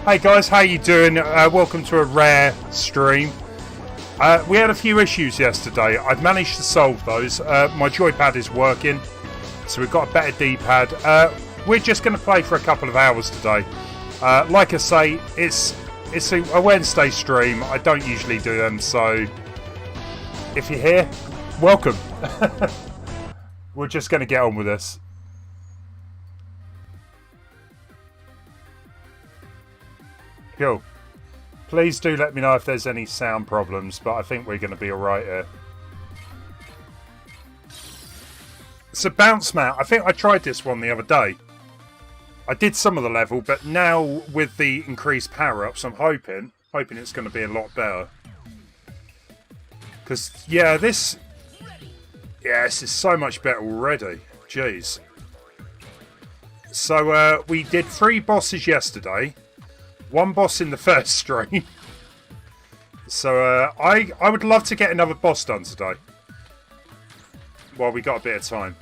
Hey guys, how you doing? Welcome to a rare stream. We had a few issues yesterday. I've managed to solve those. My joypad is working, so we've got a better D-pad. We're just going to play for a couple of hours today. Like I say, it's a Wednesday stream. I don't usually do them, so if you're here, welcome. We're just going to get on with this. Cool. Please do let me know if there's any sound problems, but I think we're going to be alright here. So bounce mat, I think I tried this one the other day. I did some of the level, but now with the increased power-ups, I'm hoping it's going to be a lot better. Because, this is so much better already. Jeez. So, we did 3 bosses yesterday. 1 boss in the first stream. So, I would love to get another boss done today. While we got a bit of time.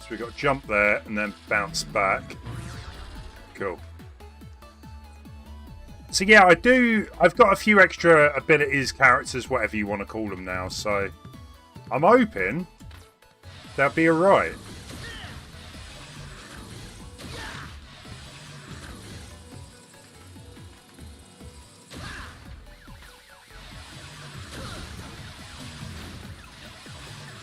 So we got to jump there and then bounce back. Cool. So yeah, I've got a few extra abilities, characters, whatever you want to call them now, so I'm hoping they'll be alright.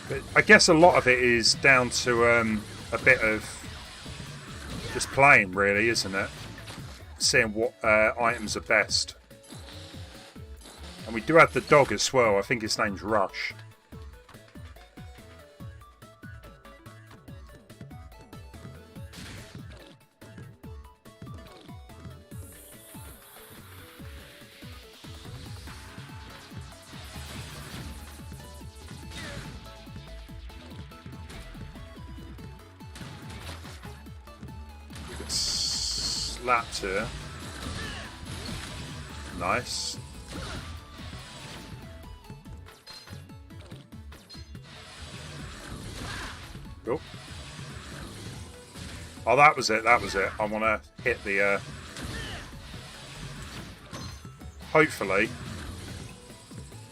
But I guess a lot of it is down to a bit of just playing, really, isn't it? Seeing what items are best. And we do have the dog as well. I think his name's Rush. Slapped here. Nice. Cool. Oh, that was it. That was it. I want to hit the. Hopefully,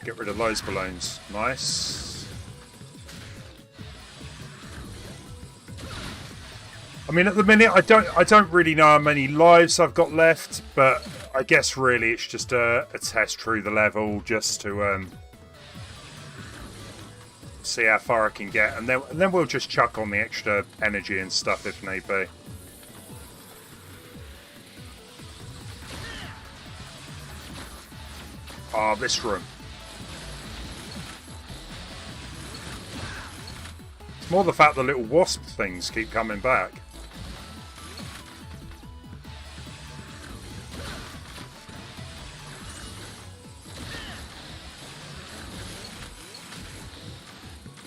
get rid of those balloons. Nice. I mean, at the minute, I don't really know how many lives I've got left, but I guess really it's just a test through the level, just to see how far I can get, and then we'll just chuck on the extra energy and stuff if need be. Ah, this room. It's more the fact the little wasp things keep coming back.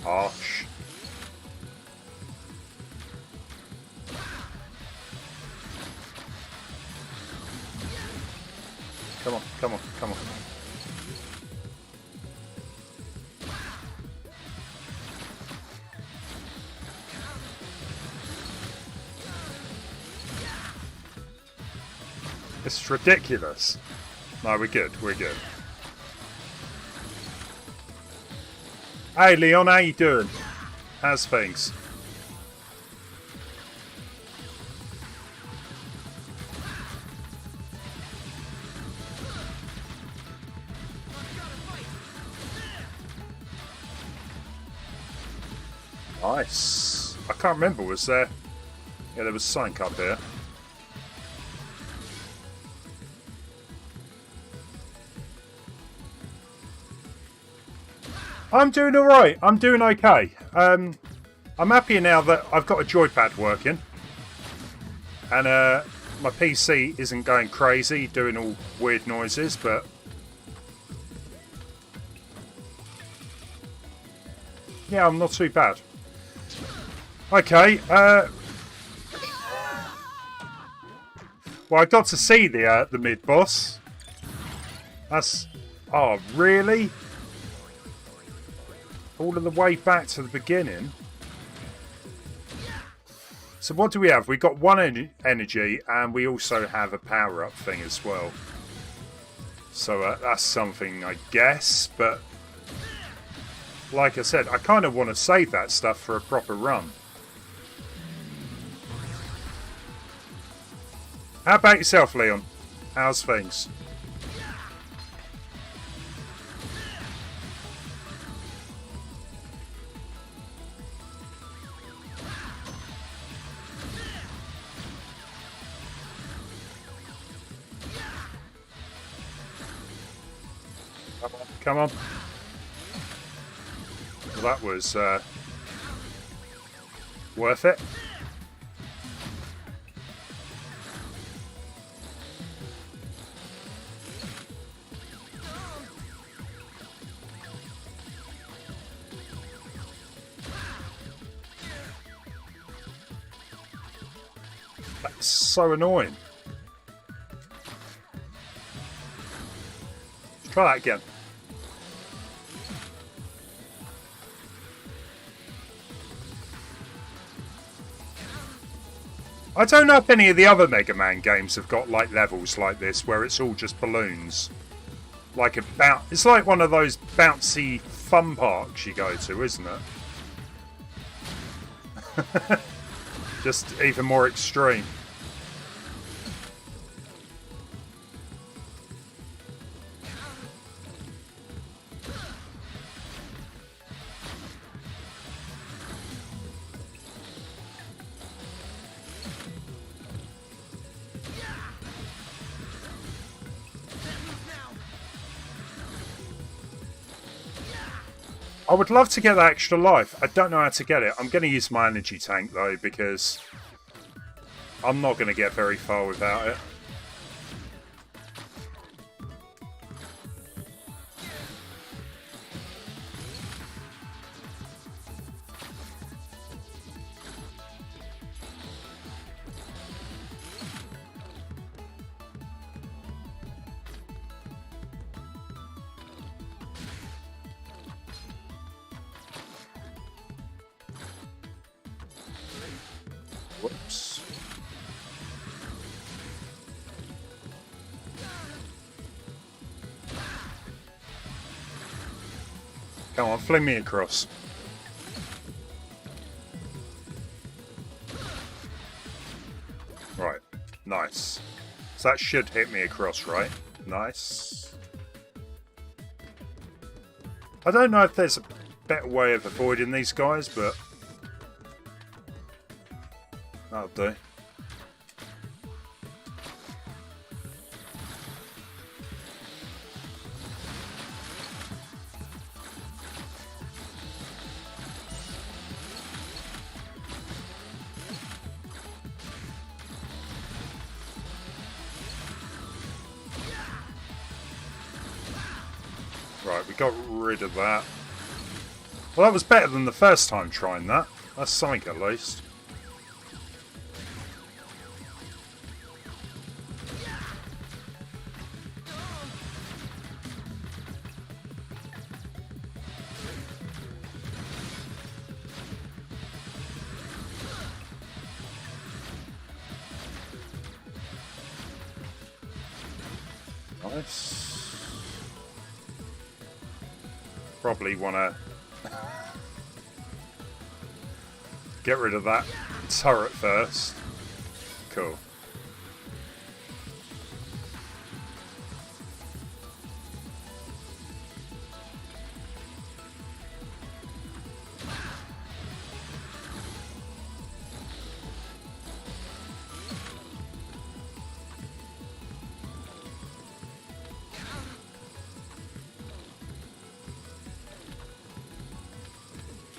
Harsh. Come on, come on, come on. This is ridiculous. No, we're good, we're good. Hey Leon, how you doing? How's things? Nice. I can't remember, was there? Yeah, there was something up here. I'm doing alright. I'm doing okay. I'm happier now that I've got a joypad working. And my PC isn't going crazy, doing all weird noises, but... yeah, I'm not too bad. Okay, well, I got to see the mid-boss. That's... oh, really? All of the way back to the beginning. So what do we have? We've got one energy, and we also have a power-up thing as well. So that's something, I guess. But like I said, I kind of want to save that stuff for a proper run. How about yourself, Leon? How's things? Come on. Well, that was worth it. That's so annoying. Let's try that again. I don't know if any of the other Mega Man games have got like levels like this where it's all just balloons. Like it's like one of those bouncy fun parks you go to, isn't it? Just even more extreme. I would love to get that extra life. I don't know how to get it. I'm going to use my energy tank though, because I'm not going to get very far without it. Whoops. Come on, fling me across. Right, nice. So that should hit me across, right? Nice. I don't know if there's a better way of avoiding these guys, but that'll do. Right, we got rid of that. Well, that was better than the first time trying that. That's something at least. Nice. Probably want to get rid of that turret first. Cool.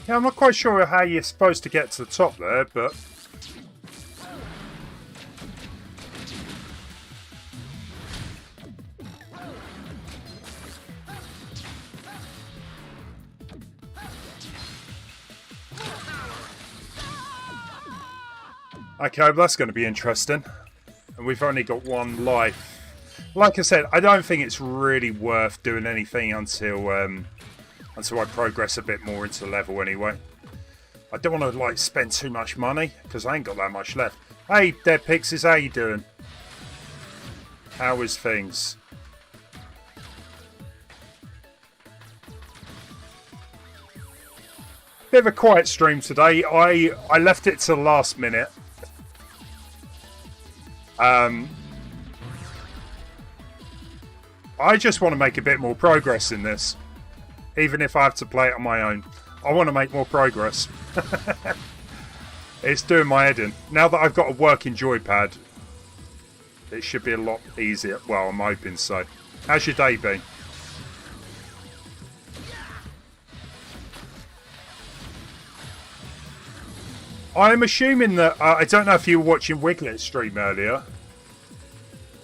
Yeah, I'm not quite sure how you're supposed to get to the top there, but okay, well, that's going to be interesting. And we've only got one life. Like I said, I don't think it's really worth doing anything until until I progress a bit more into the level anyway. I don't want to like spend too much money because I ain't got that much left. Hey, Dead Pixies, how you doing? How is things? Bit of a quiet stream today. I left it to the last minute. I just want to make a bit more progress in this. Even if I have to play it on my own. I want to make more progress. It's doing my head in. Now that I've got a working joypad, it should be a lot easier. Well, I'm hoping so. How's your day been? I'm assuming that... I don't know if you were watching Wiglet's stream earlier.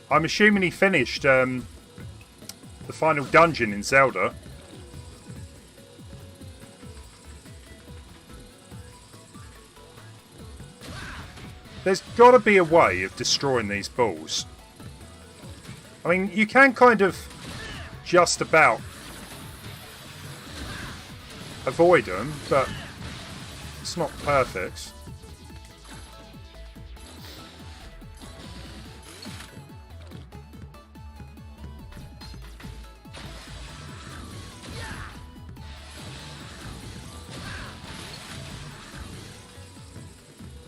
I'm assuming he finished the final dungeon in Zelda. There's got to be a way of destroying these balls. I mean, you can kind of just about avoid them, but it's not perfect.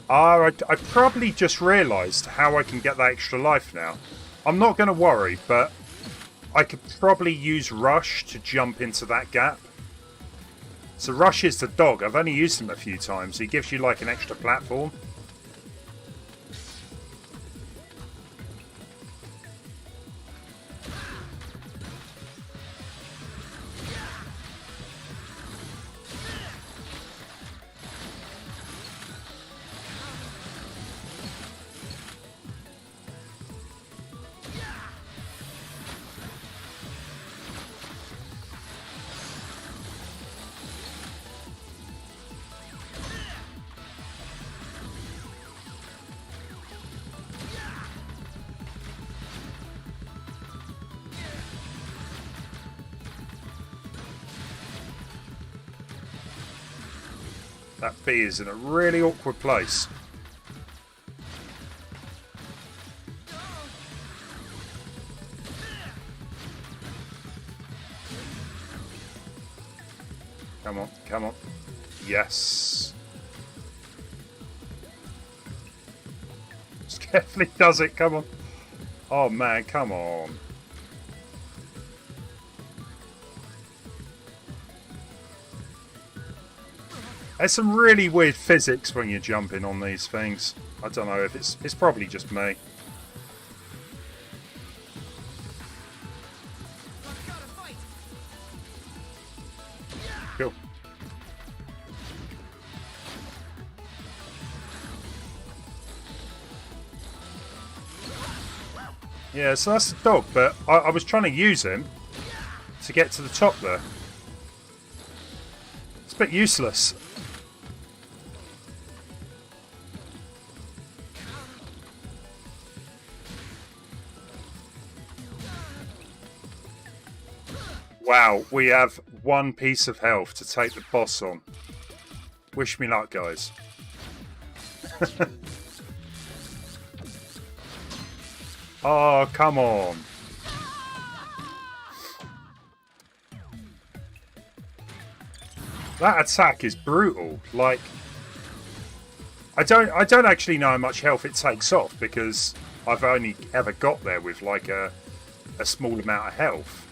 I probably just realised how I can get that extra life now. I'm not going to worry, but I could probably use Rush to jump into that gap. So Rush is the dog. I've only used him a few times. He gives you like an extra platform. That bee is in a really awkward place. Come on, come on. Yes. Just carefully does it, come on. Oh man, come on. There's some really weird physics when you're jumping on these things. I don't know if it's probably just me. Cool. Yeah, so that's the dog, but I was trying to use him to get to the top there. It's a bit useless. Wow, we have one piece of health to take the boss on. Wish me luck, guys. Oh, come on. That attack is brutal. Like, I don't actually know how much health it takes off because I've only ever got there with like a small amount of health.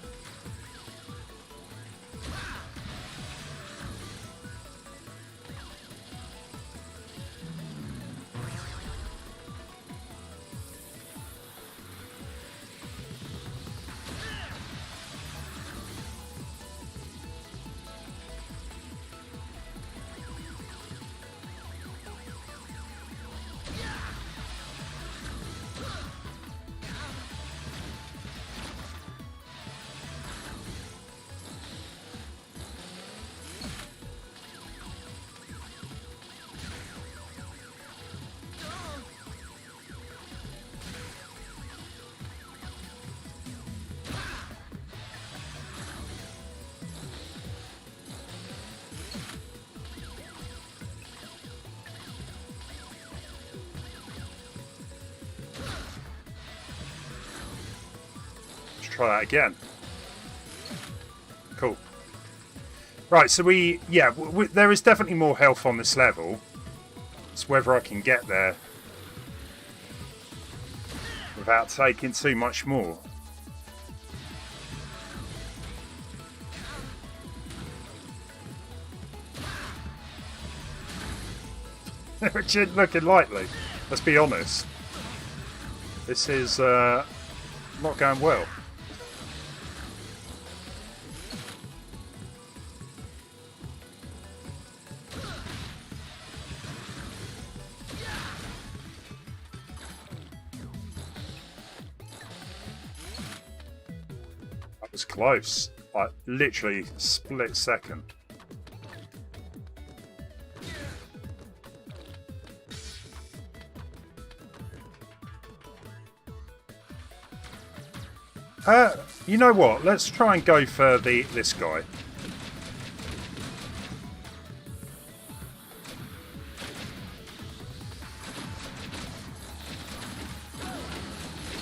try that again. Cool. Right, so there is definitely more health on this level. It's whether I can get there without taking too much more. Which isn't looking likely, let's be honest. This is not going well. That was close. Like, literally split second. You know what? Let's try and go for this guy.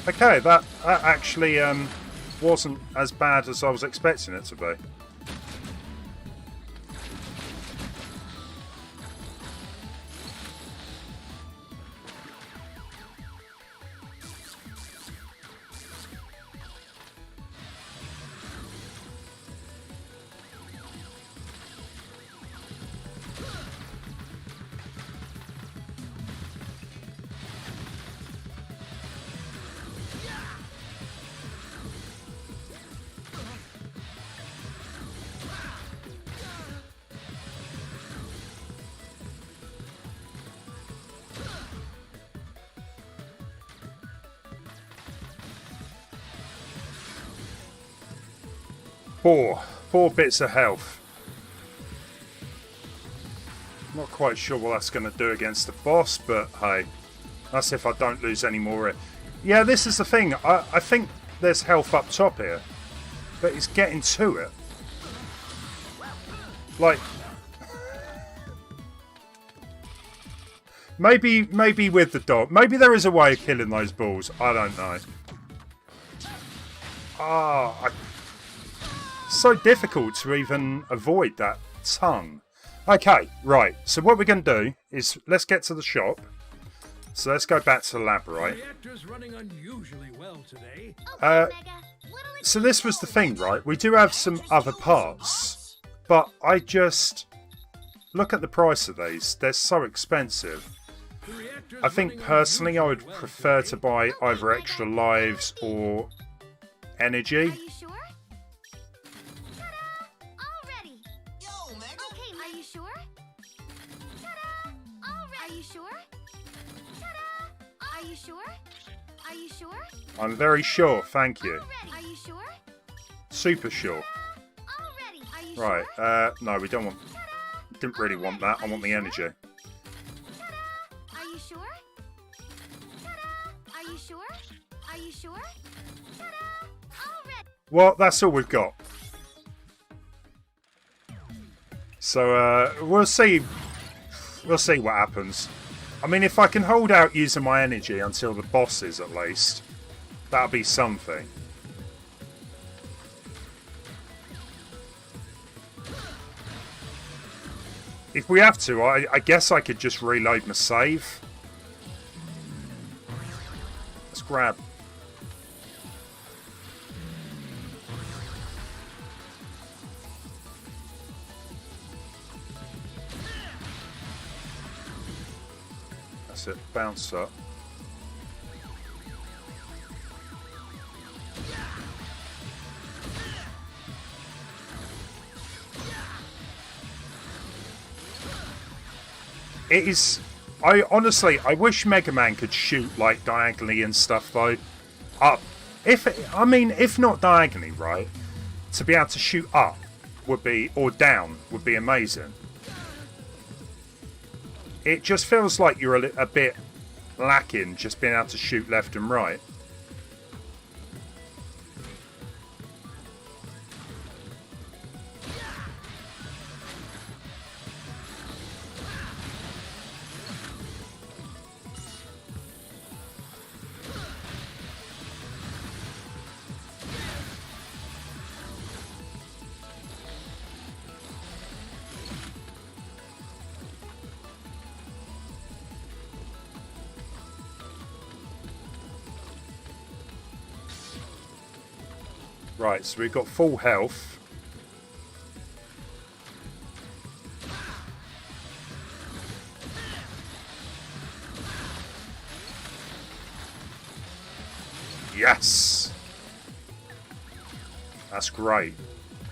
Okay, that actually wasn't as bad as I was expecting it to be. Four bits of health. Not quite sure what that's going to do against the boss, but hey, that's if I don't lose any more. Yeah, this is the thing. I think there's health up top here, but it's getting to it. Like, maybe with the dog. Maybe there is a way of killing those balls. I don't know. So difficult to even avoid that tongue. Okay, right. So what we're going to do is let's get to the shop. So let's go back to the lab, right? Reactor's running unusually well today. So this was the thing, right? We do have some other parts, but I just look at the price of these. They're so expensive. I think personally I would prefer to buy either extra lives or energy. I'm very sure, thank you. Are you sure? Super sure. Right, no, we don't want... Didn't really want that, I want the energy. Are you sure? Are you sure? Are you sure? Well, that's all we've got. So, we'll see. We'll see what happens. I mean, if I can hold out using my energy until the boss is, at least, that'll be something. If we have to, I guess I could just reload my save. Let's grab. That's it, bounce up. It is... I wish Mega Man could shoot, like, diagonally and stuff, though. Up. If not diagonally, right? To be able to shoot up would be... Or down would be amazing. It just feels like you're a bit lacking just being able to shoot left and right. Right, so we've got full health. Yes! That's great.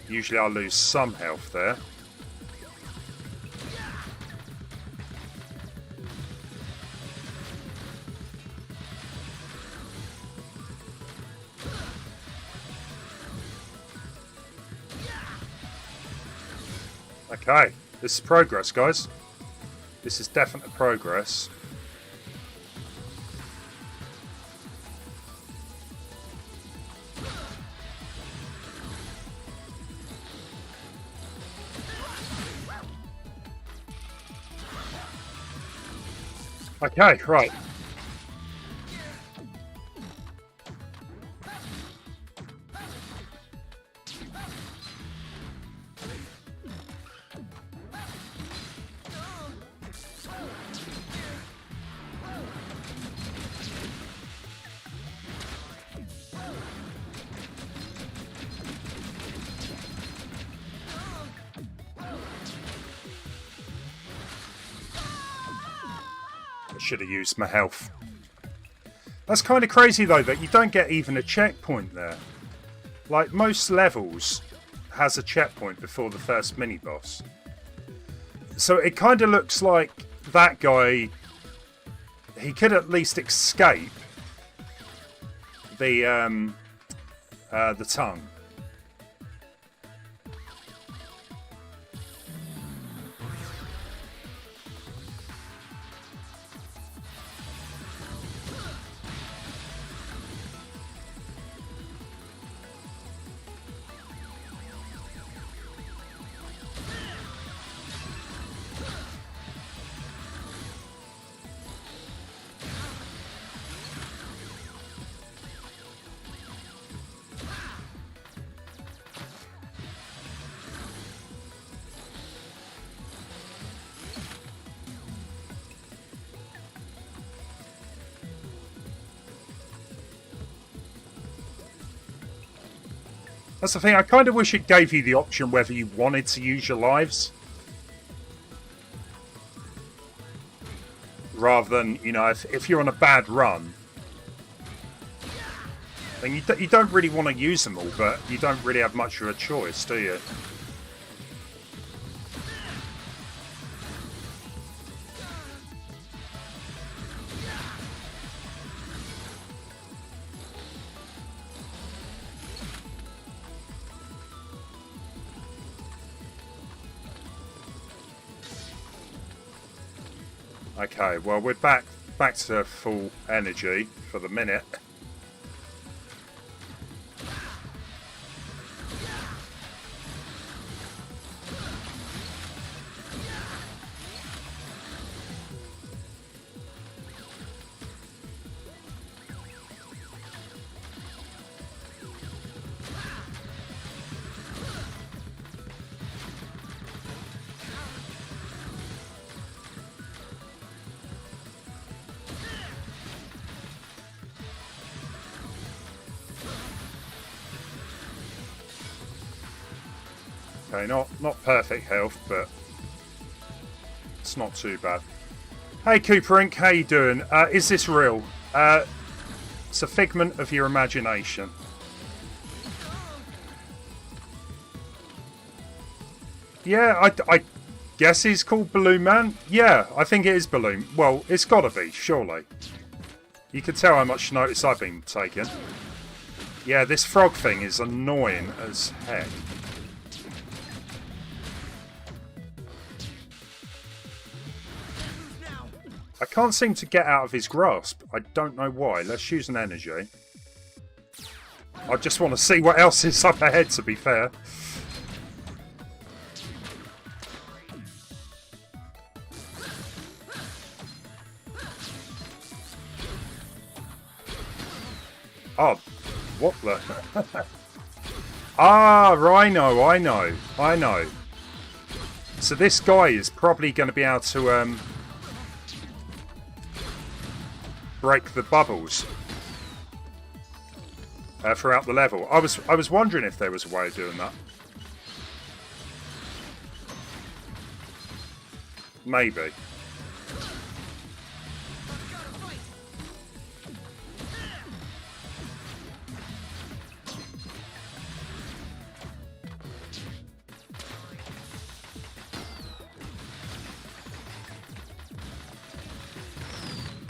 Usually I lose some health there. Okay, this is progress, guys. This is definite progress. Okay, right. Should have used my health. That's kind of crazy though that you don't get even a checkpoint there. Like most levels has a checkpoint before the first mini boss. So it kind of looks like that guy, he could at least escape the tongue. That's the thing, I kind of wish it gave you the option whether you wanted to use your lives. Rather than, you know, if you're on a bad run, then you don't really want to use them all, but you don't really have much of a choice, do you? Okay, well we're back to full energy for the minute. Okay, not perfect health, but it's not too bad. Hey Cooper Inc., how you doing? Is this real? It's a figment of your imagination. Yeah, I guess he's called Balloon Man. Yeah, I think it is Balloon. Well, it's gotta be, surely. You can tell how much notice I've been taking. Yeah, this frog thing is annoying as heck. I can't seem to get out of his grasp. I don't know why. Let's use an energy. I just want to see what else is up ahead, to be fair. Oh, what the... Ah, Rhino, I know. So this guy is probably going to be able to... break the bubbles. throughout the level. I was wondering if there was a way of doing that. Maybe.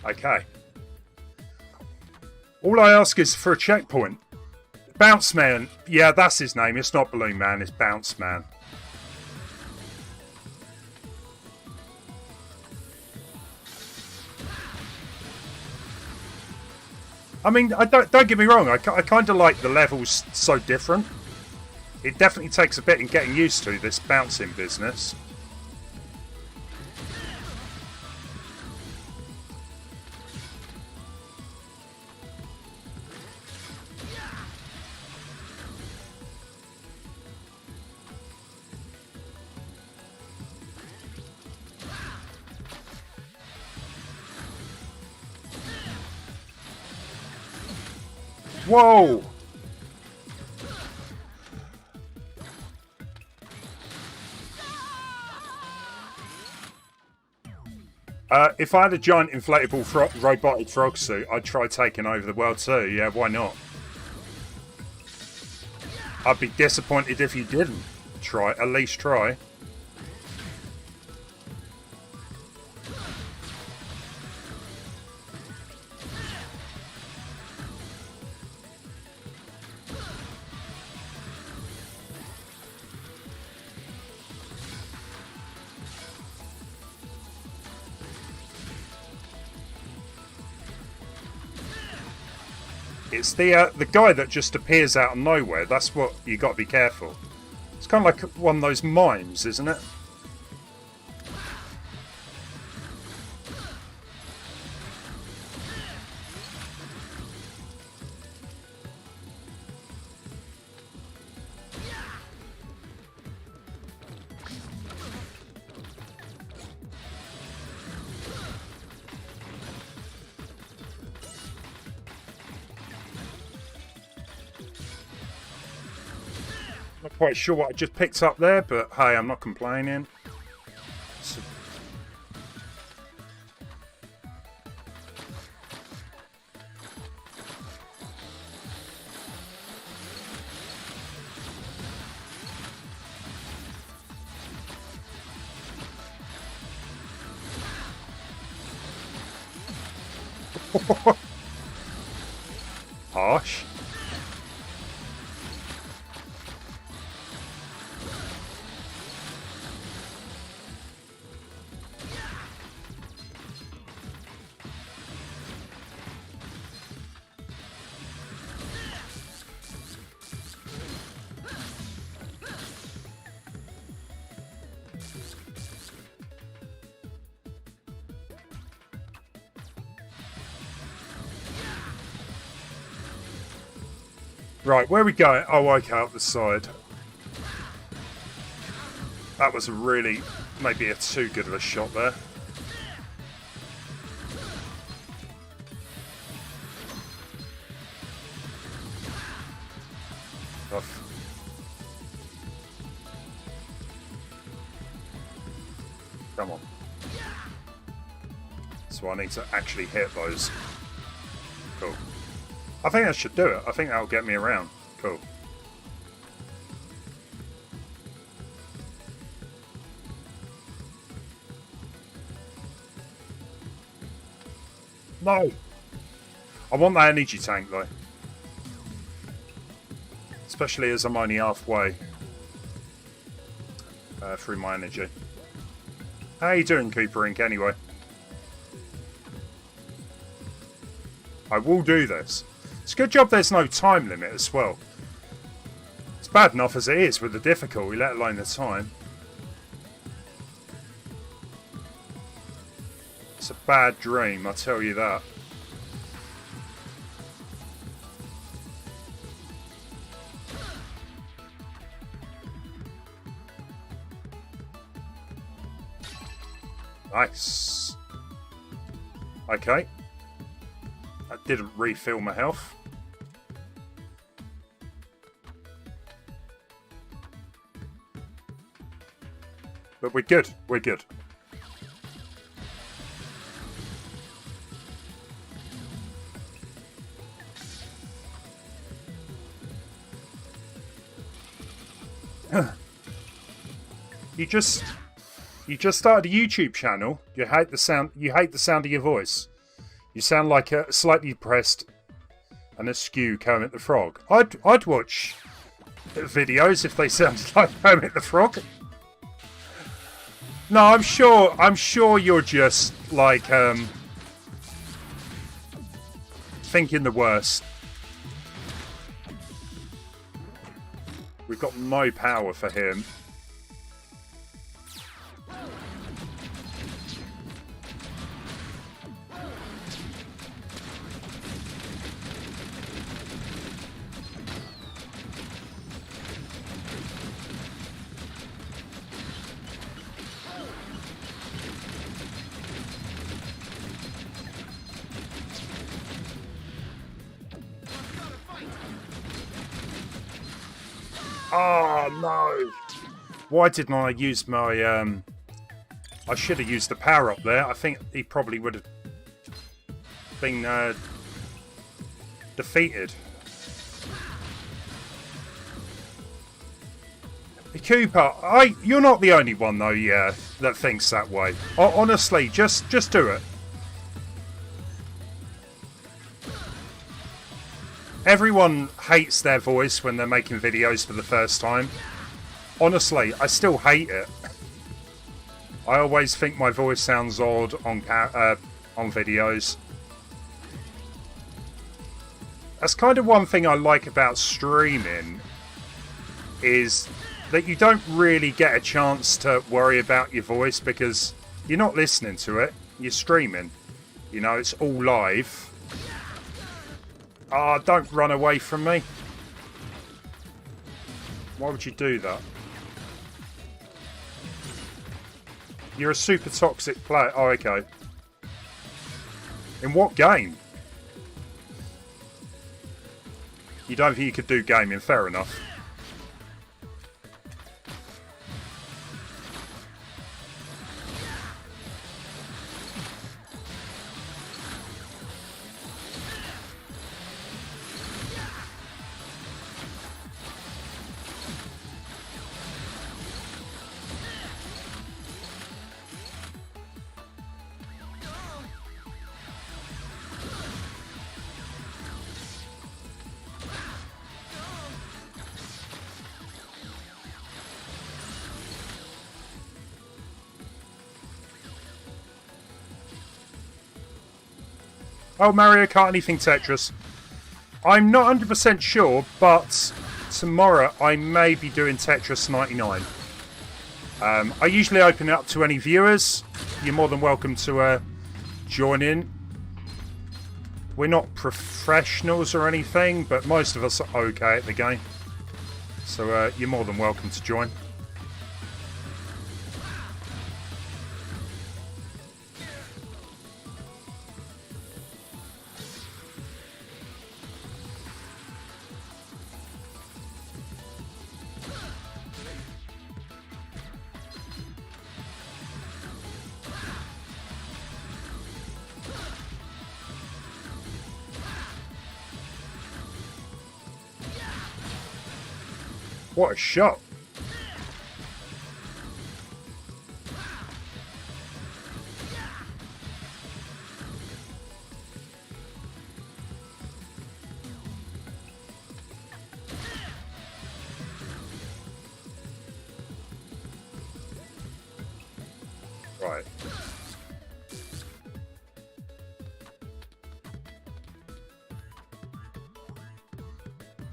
Okay. All I ask is for a checkpoint. Bounce Man. Yeah, that's his name. It's not Balloon Man, it's Bounce Man. I mean, don't get me wrong. I kind of like the levels so different. It definitely takes a bit in getting used to this bouncing business. Whoa! If I had a giant inflatable robotic frog suit, I'd try taking over the world too. Yeah, why not? I'd be disappointed if you didn't try. At least try. It's the guy that just appears out of nowhere. That's what you got to be careful. It's kind of like one of those mimes, isn't it? Not quite sure what I just picked up there, but hey, I'm not complaining. So... Harsh. Right, where are we going? Oh, okay, out the side. That was really, maybe a too good of a shot there. Rough. Come on. So I need to actually hit those. Cool. I think that should do it. I think that'll get me around. Cool. No! I want that energy tank though. Especially as I'm only halfway through my energy. How you doing, Cooper Inc. anyway? I will do this. It's a good job there's no time limit as well. It's bad enough as it is with the difficulty, let alone the time. It's a bad dream, I tell you that. Nice. Okay. I didn't refill my health. But we're good. We're good. You just started a YouTube channel. You hate the sound. You hate the sound of your voice. You sound like a slightly depressed and askew Kermit the Frog. I'd watch videos if they sounded like Kermit the Frog. No, I'm sure you're just like thinking the worst. We've got no power for him. Oh no! Why didn't I use my I should have used the power up there. I think he probably would have been defeated. Cooper, you're not the only one though, yeah, that thinks that way. Honestly, just do it. Everyone hates their voice when they're making videos for the first time. Honestly, I still hate it. I always think my voice sounds odd on videos. That's kind of one thing I like about streaming, is that you don't really get a chance to worry about your voice because you're not listening to it, you're streaming. You know, it's all live. Ah, don't run away from me. Why would you do that? You're a super toxic player. Oh, okay. In what game? You don't think you could do gaming? Fair enough. Oh, Mario Kart, anything Tetris. I'm not 100% sure, but tomorrow I may be doing Tetris 99. I usually open it up to any viewers. You're more than welcome to join in. We're not professionals or anything, but most of us are okay at the game. So you're more than welcome to join. What a shot. Right.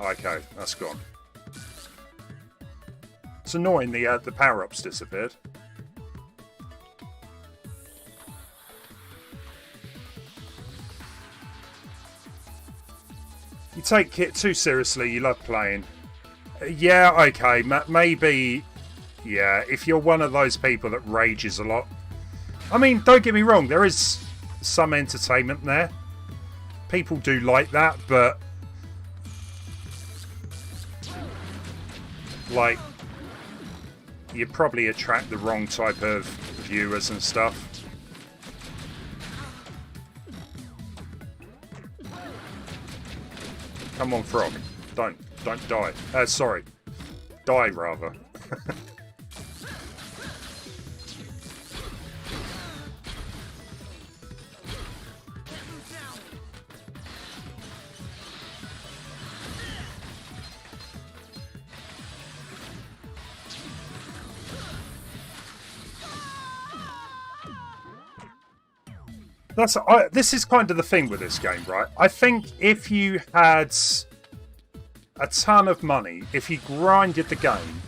Okay, that's gone. It's annoying the power-ups disappeared. You take Kit too seriously, you love playing. Yeah, okay, maybe... Yeah, if you're one of those people that rages a lot. I mean, don't get me wrong, there is some entertainment there. People do like that, but... Like... you probably attract the wrong type of viewers and stuff. Come on, frog. Don't die. Sorry. Die, rather. This is kind of the thing with this game, right? I think if you had a ton of money, if you grinded the game,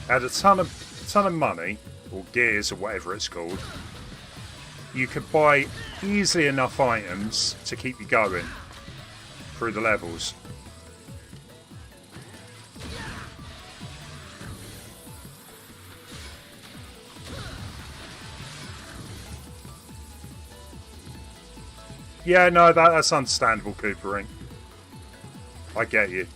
had a ton of money, or gears or whatever it's called, you could buy easily enough items to keep you going through the levels. Yeah, no, that's understandable, Coopering. I get you.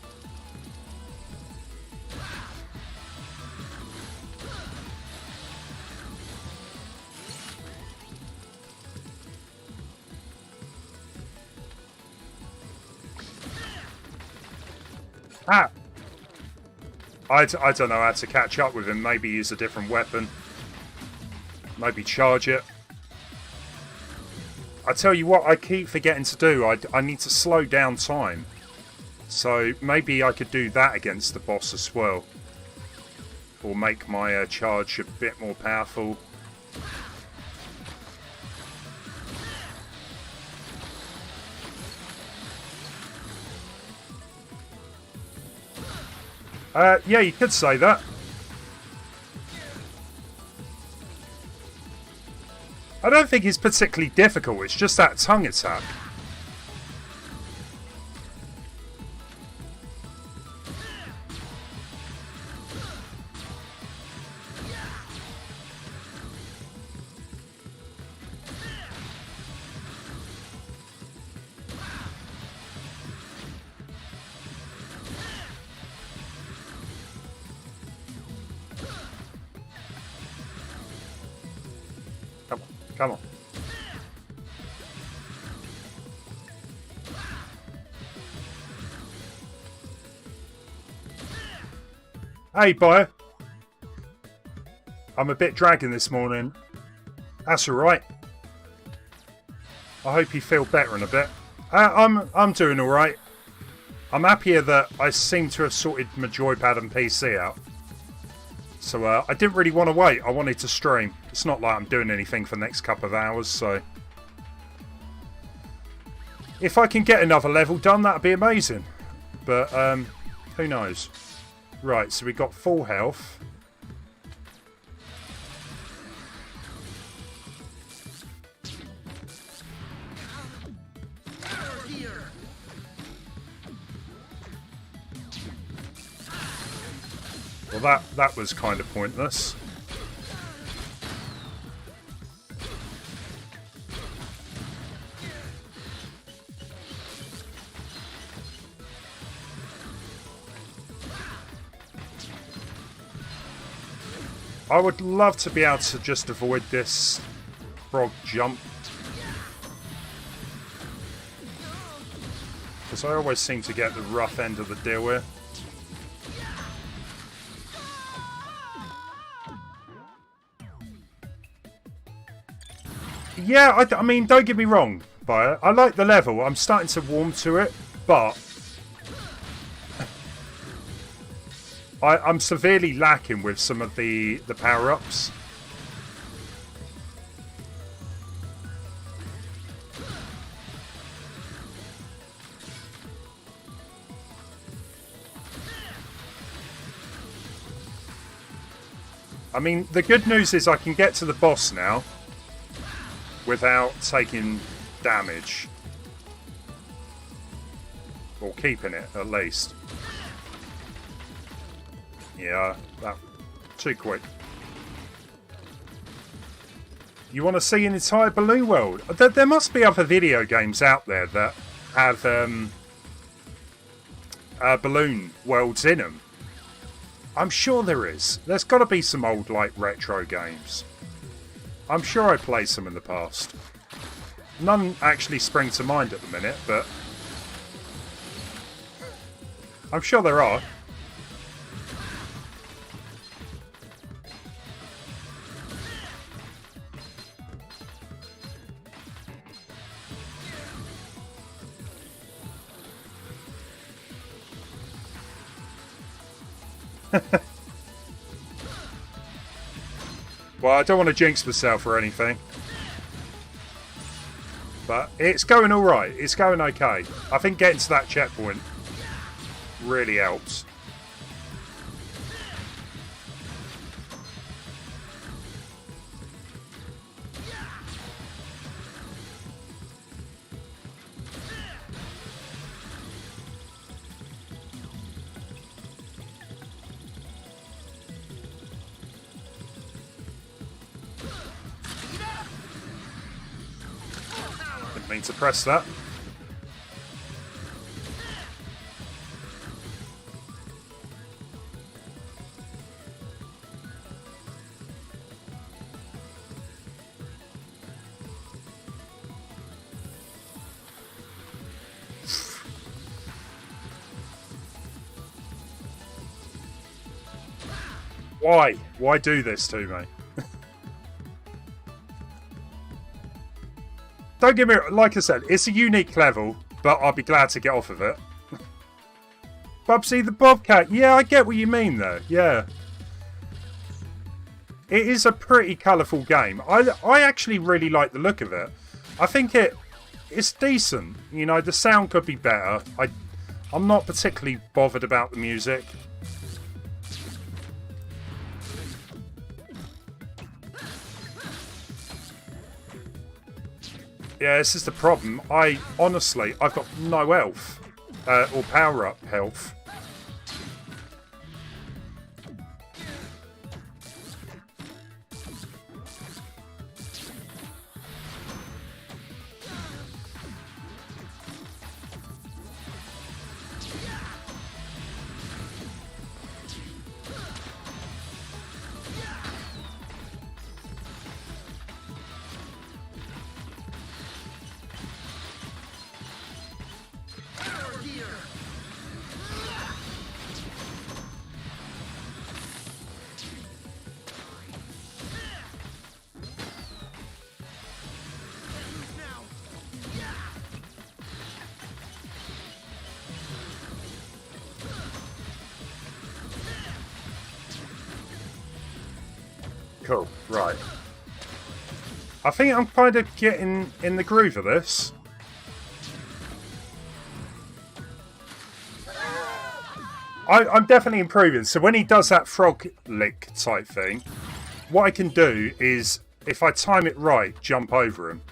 Ah! I don't know how to catch up with him. Maybe use a different weapon. Maybe charge it. I tell you what, I keep forgetting to do. I need to slow down time. So maybe I could do that against the boss as well. Or make my charge a bit more powerful. Yeah, you could say that. I don't think it's particularly difficult, it's just that tongue attack. Come on. Hey, boy. I'm a bit dragging this morning. That's alright. I hope you feel better in a bit. I'm doing alright. I'm happier that I seem to have sorted my joypad and PC out. So I didn't really want to wait. I wanted to stream. It's not like I'm doing anything for the next couple of hours, so... If I can get another level done, that'd be amazing. But, who knows? Right, so we got full health. Well, that was kind of pointless. I would love to be able to just avoid this frog jump. Because I always seem to get the rough end of the deal here. Yeah, I mean, don't get me wrong, but I like the level. I'm starting to warm to it, but I'm severely lacking with some of the power-ups. I mean, the good news is I can get to the boss now without taking damage. Or keeping it, at least. Yeah, that... too quick. You want to see an entire balloon world? There must be other video games out there that have balloon worlds in them. I'm sure there is. There's got to be some old, like, retro games. I'm sure I played some in the past. None actually spring to mind at the minute, but I'm sure there are. Well, I don't want to jinx myself or anything. But it's going alright. It's going okay. I think getting to that checkpoint really helps. Didn't mean to press that. Why? Why do this to me? Don't get me wrong, like I said, it's a unique level, but I'll be glad to get off of it. Bubsy the Bobcat, yeah, I get what you mean there, yeah. It is a pretty colourful game. I actually really like the look of it. I think it's decent. You know, the sound could be better. I'm not particularly bothered about the music. Yeah, this is the problem. I've got no health. Or power-up health. Cool, right. I think I'm kind of getting in the groove of this. I'm definitely improving. So when he does that frog lick type thing, what I can do is, if I time it right, jump over him.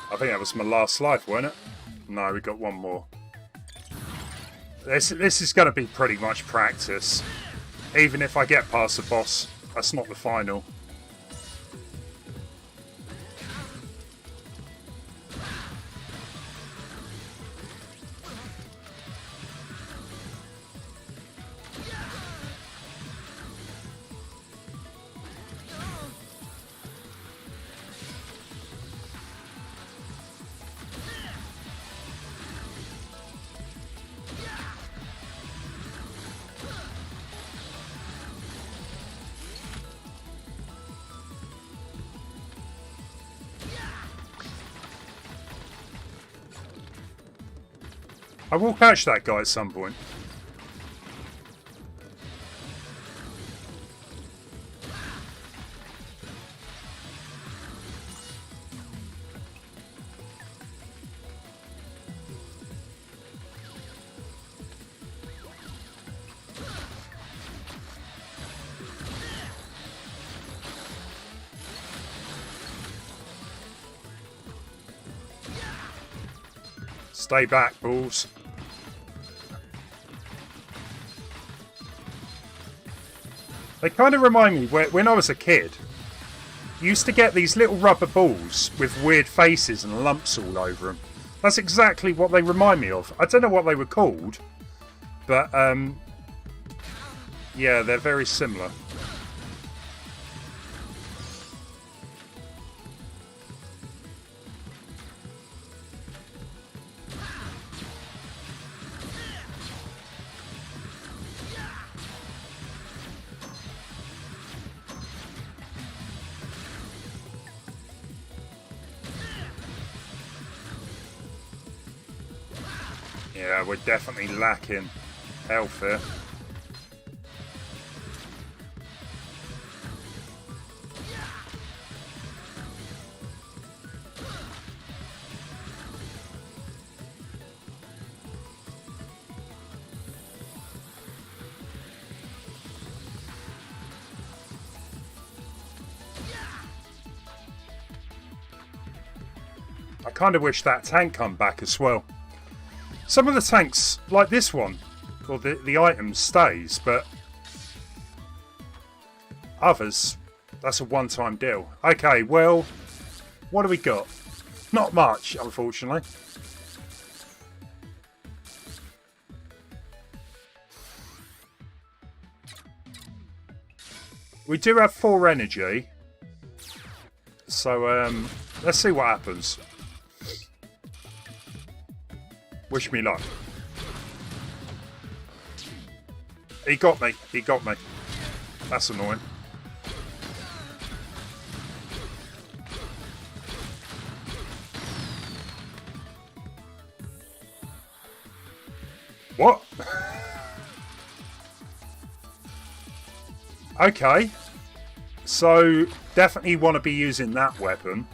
I think that was my last life, wasn't it? No, we got one more. This is going to be pretty much practice. Even if I get past the boss, that's not the final. I will catch that guy at some point. Stay back, bulls. They kind of remind me, when I was a kid, you used to get these little rubber balls with weird faces and lumps all over them. That's exactly what they remind me of. I don't know what they were called, but yeah, they're very similar. Yeah, we're definitely lacking health here. I kind of wish that tank come back as well. Some of the tanks, like this one, or the item stays, but others, that's a one-time deal. Okay, well, what do we got? Not much, unfortunately. We do have 4 energy, so let's see what happens. Wish me luck. He got me. He got me. That's annoying. What? Okay. So, definitely want to be using that weapon.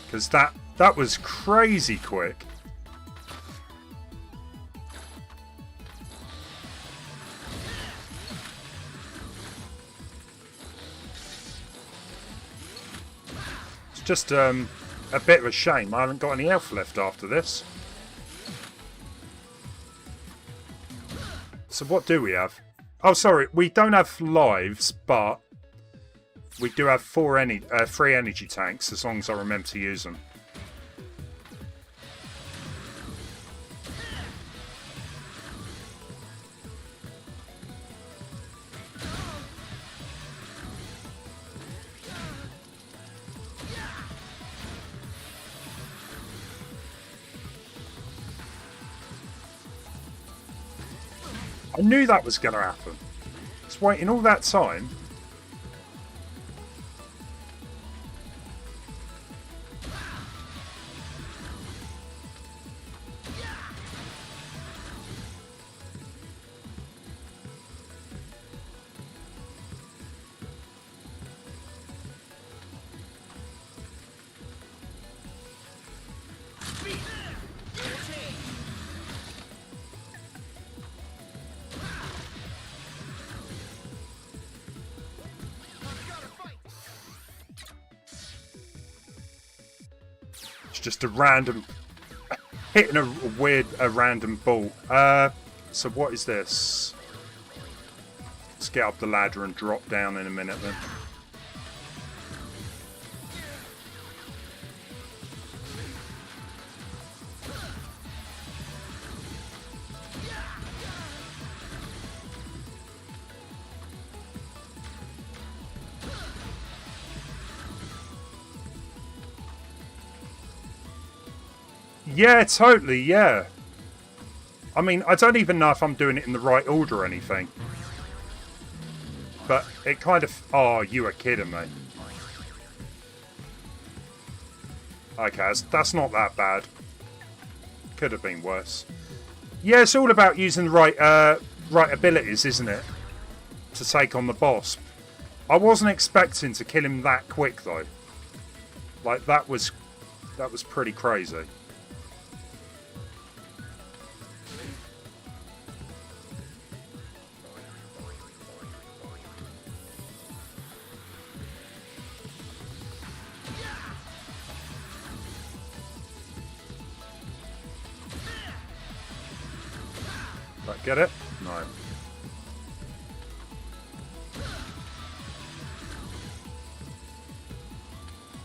Because that was crazy quick. Just a bit of a shame I haven't got any health left after this. So what do we have? Oh, sorry, we don't have lives, but we do have 3 energy tanks, as long as I remember to use them. I knew that was going to happen. Just waiting all that time. Just a random hitting a random ball. So what is this? Let's get up the ladder and drop down in a minute then. Yeah, totally, yeah. I mean, I don't even know if I'm doing it in the right order or anything. But it kind of... Oh, you were kidding me. Okay, that's not that bad. Could have been worse. Yeah, it's all about using the right abilities, isn't it? To take on the boss. I wasn't expecting to kill him that quick, though. Like, that was pretty crazy. Get it? No.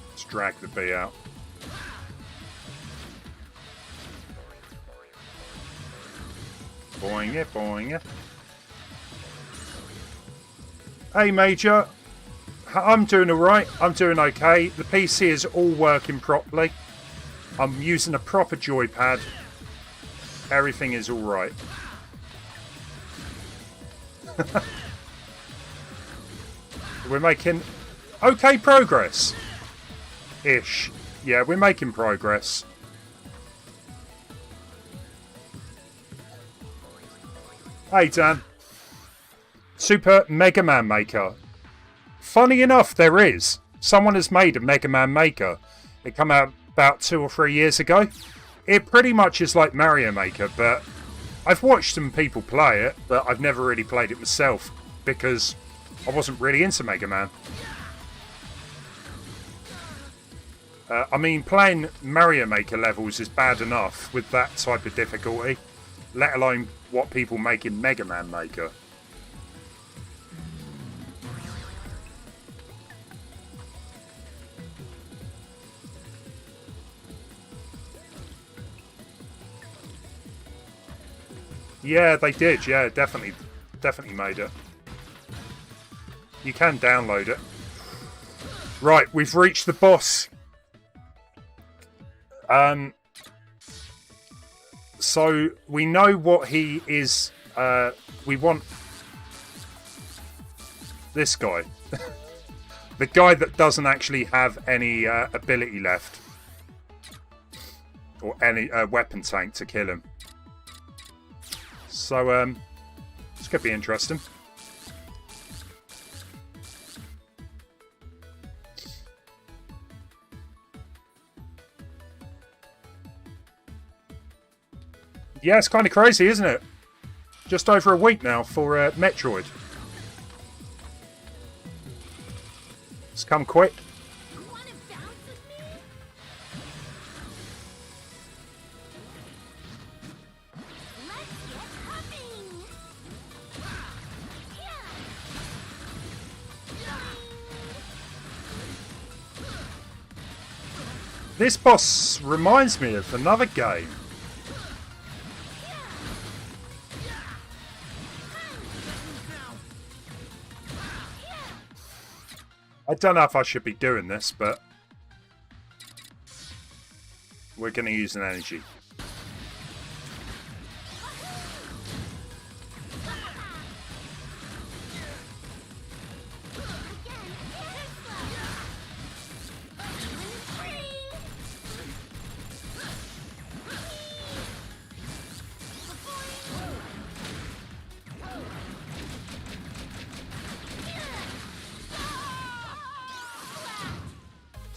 Let's drag the bee out. Boing it, boing it. Hey, Major. I'm doing alright. I'm doing okay. The PC is all working properly. I'm using a proper joypad. Everything is alright. We're making okay progress. Ish. Yeah, we're making progress. Hey, Dan. Super Mega Man Maker. Funny enough, there is. Someone has made a Mega Man Maker. It came out about 2 or 3 years ago. It pretty much is like Mario Maker, but I've watched some people play it, but I've never really played it myself because I wasn't really into Mega Man. I mean, playing Mario Maker levels is bad enough with that type of difficulty, let alone what people make in Mega Man Maker. Yeah, they did. Yeah, definitely made it. You can download it. Right, we've reached the boss. So we know what he is. We want this guy. The guy that doesn't actually have any ability left. Or any weapon tank to kill him. So, it's going to be interesting. Yeah, it's kind of crazy, isn't it? Just over a week now for Metroid. It's come quick. This boss reminds me of another game. I don't know if I should be doing this, but we're going to use an energy.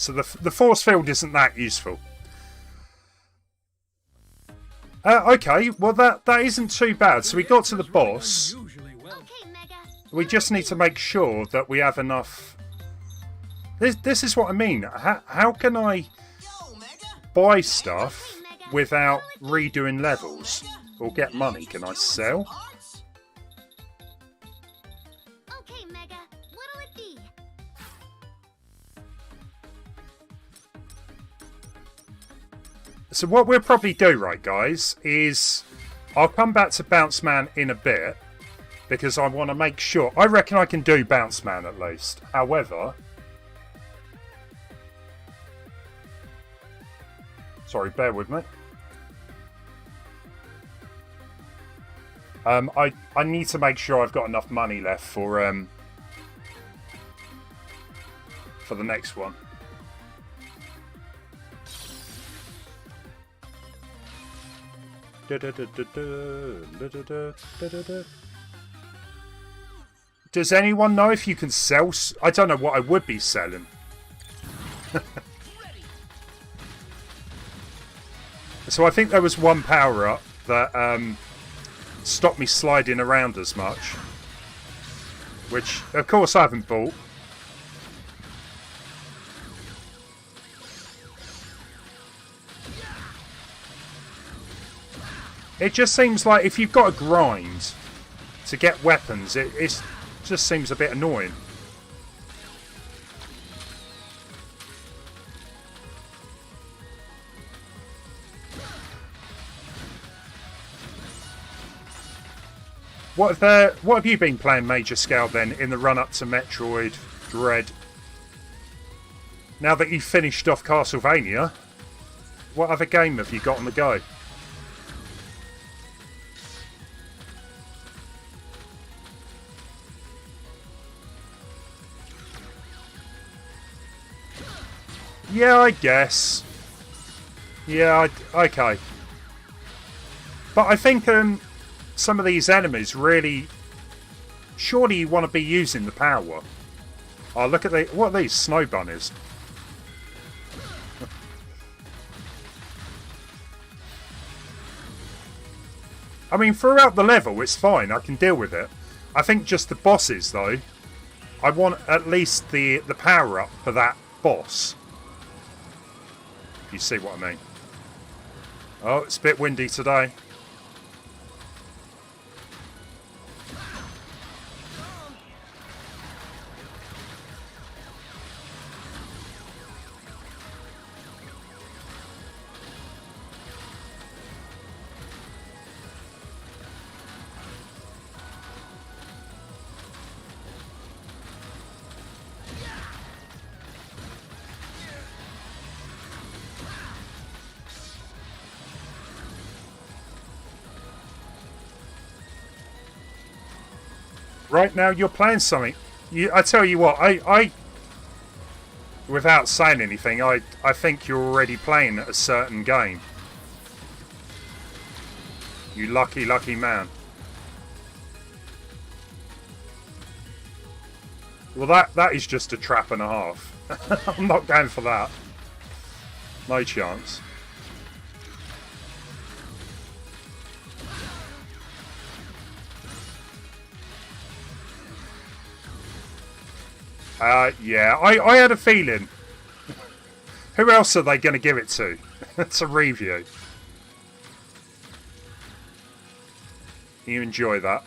So the force field isn't that useful. Okay, well that isn't too bad. So we got to the boss. We just need to make sure that we have enough. This is what I mean. How can I buy stuff without redoing levels or get money? Can I sell? So what we'll probably do, right, guys, is I'll come back to Bounce Man in a bit because I want to make sure. I reckon I can do Bounce Man at least. However, sorry, bear with me. I need to make sure I've got enough money left for the next one. Does anyone know if you can sell? I don't know what I would be selling. So I think there was one power-up that stopped me sliding around as much. Which, of course, I haven't bought. It just seems like if you've got to grind to get weapons, it just seems a bit annoying. What have you been playing major scale then in the run up to Metroid Dread? Now that you've finished off Castlevania, what other game have you got on the go? Yeah, I guess. Yeah, okay. But I think some of these enemies really... Surely you want to be using the power. Oh, look at what are these? Snow bunnies. I mean, throughout the level, it's fine. I can deal with it. I think just the bosses, though. I want at least the power-up for that boss. You see what I mean? Oh, it's a bit windy today. Right now, you're playing something. I tell you what, I without saying anything, I think you're already playing a certain game. You lucky, lucky man. Well, that is just a trap and a half. I'm not going for that. No chance. Yeah, I had a feeling. Who else are they going to give it to? It's a review. You enjoy that.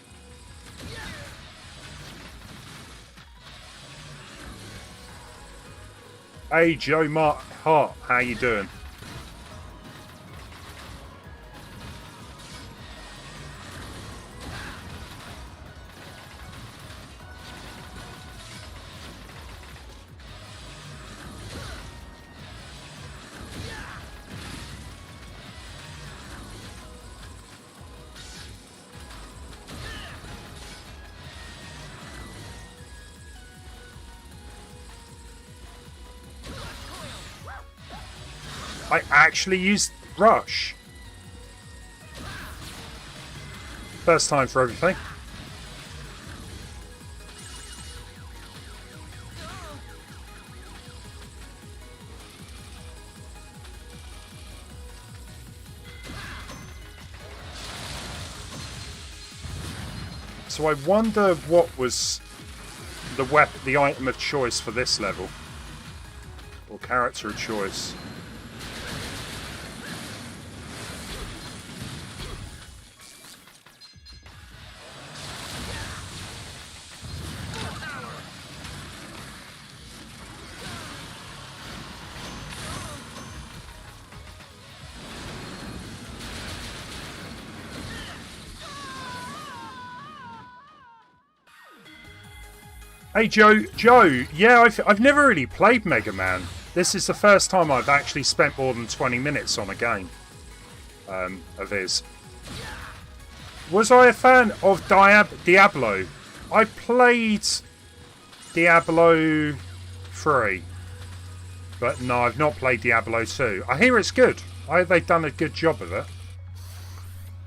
Hey, Joe Mark Hart, how you doing? I actually used Rush. First time for everything. So I wonder what was the item of choice for this level. Or character of choice. Hey Joe, yeah, I've never really played Mega Man. This is the first time I've actually spent more than 20 minutes on a game of his. Was I a fan of Diablo? I played Diablo 3, but no, I've not played Diablo 2. I hear it's good. They've done a good job of it.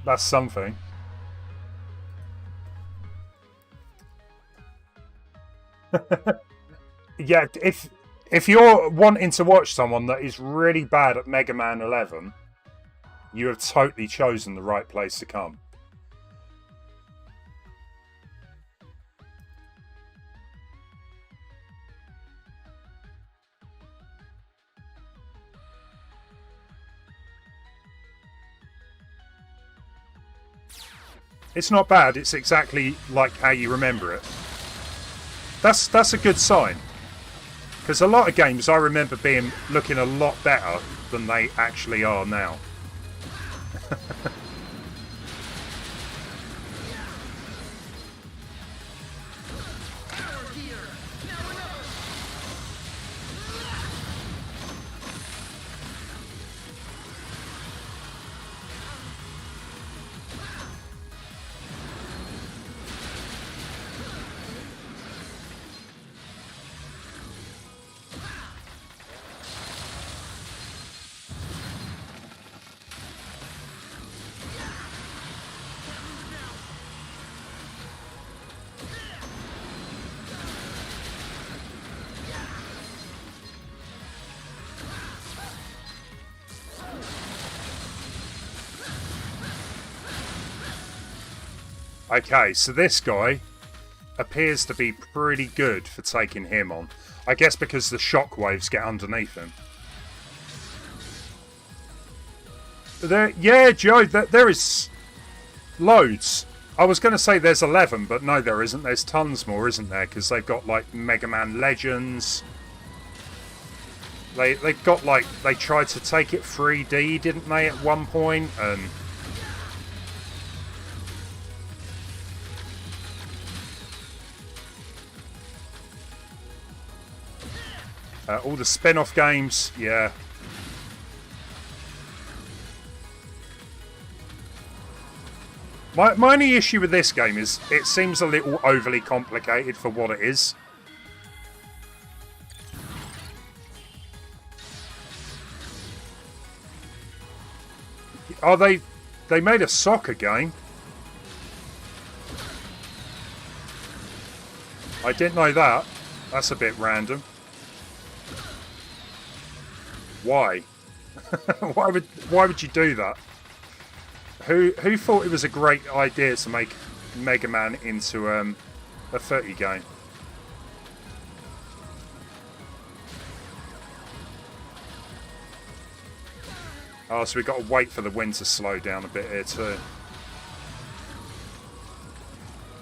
That's something. Yeah, if you're wanting to watch someone that is really bad at Mega Man 11, you have totally chosen the right place to come. It's not bad. It's exactly like how you remember it. That's a good sign. Because a lot of games I remember looking a lot better than they actually are now. Okay, so this guy appears to be pretty good for taking him on. I guess because the shockwaves get underneath him. Yeah, Joe, there is loads. I was going to say there's 11, but no, there isn't. There's tons more, isn't there? Because they've got, like, Mega Man Legends. They've got, like, they tried to take it 3D, didn't they, at one point? And all the spin-off games, yeah. My only issue with this game is it seems a little overly complicated for what it is. Oh, they made a soccer game. I didn't know that. That's a bit random. Why? why would you do that? Who thought it was a great idea to make Mega Man into a 30 game? Oh, so we've got to wait for the wind to slow down a bit here too.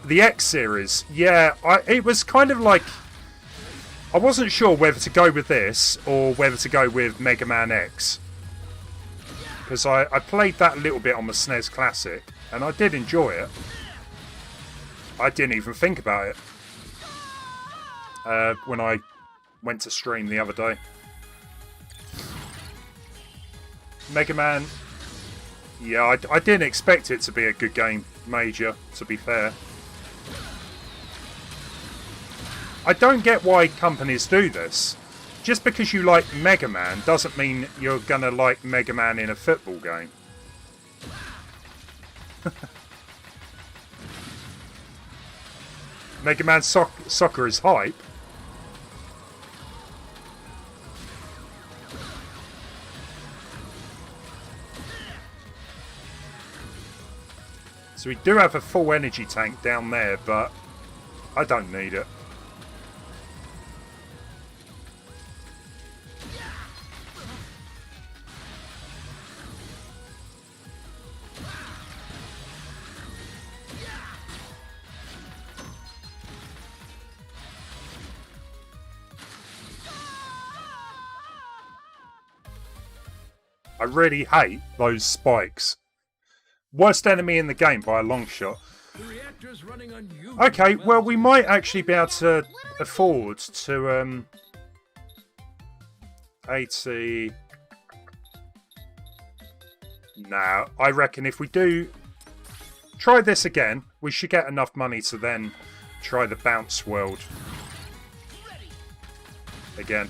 The X series, yeah, it was kind of like I wasn't sure whether to go with this or whether to go with Mega Man X. Because I played that a little bit on the SNES Classic, and I did enjoy it. I didn't even think about it when I went to stream the other day. Mega Man, yeah, I didn't expect it to be a good game, Major, to be fair. I don't get why companies do this. Just because you like Mega Man doesn't mean you're gonna like Mega Man in a football game. Mega Man Soccer is hype. So we do have a full energy tank down there, but I don't need it. I really hate those spikes. Worst enemy in the game by a long shot. Okay, well, we might actually be able to afford to 80. Now, I reckon if we do try this again, we should get enough money to then try the bounce world again.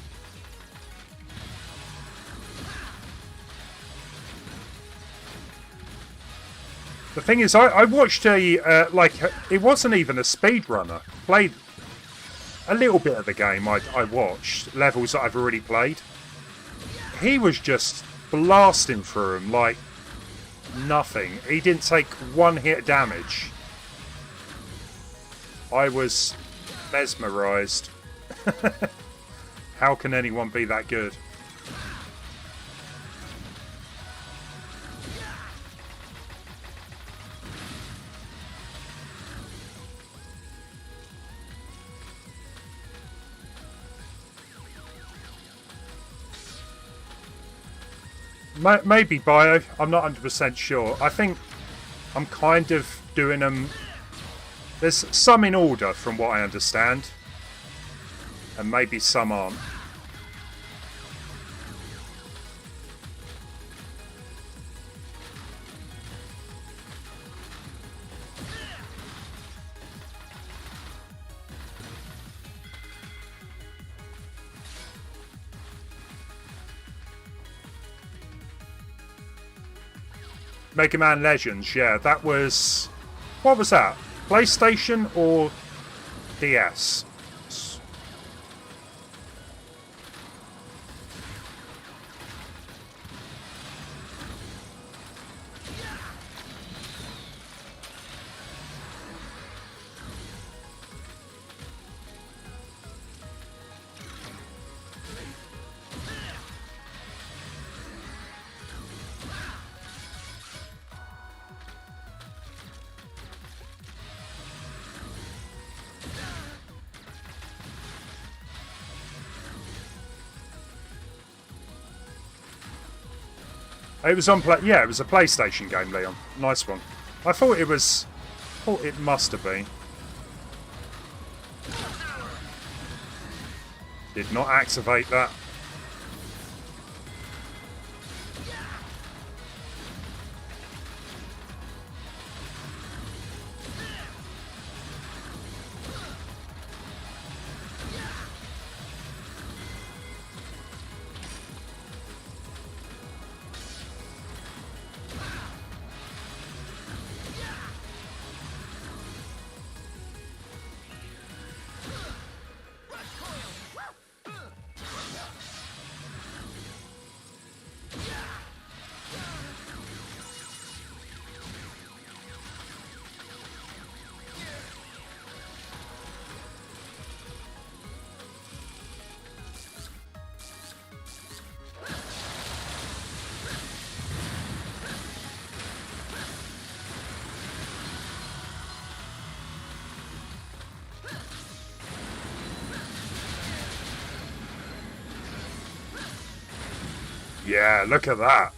The thing is, I watched it wasn't even a speedrunner. Played a little bit of the game. I watched levels that I've already played. He was just blasting through them like nothing. He didn't take one hit damage. I was mesmerised. How can anyone be that good? Maybe bio. I'm not 100% sure. I think I'm kind of doing them. There's some in order from what I understand. And maybe some aren't. Mega Man Legends, yeah, that was... What was that? PlayStation or DS? It was on yeah, it was a PlayStation game, Leon. Nice one. I thought it was... thought it must have been. Did not activate that. Yeah, look at that.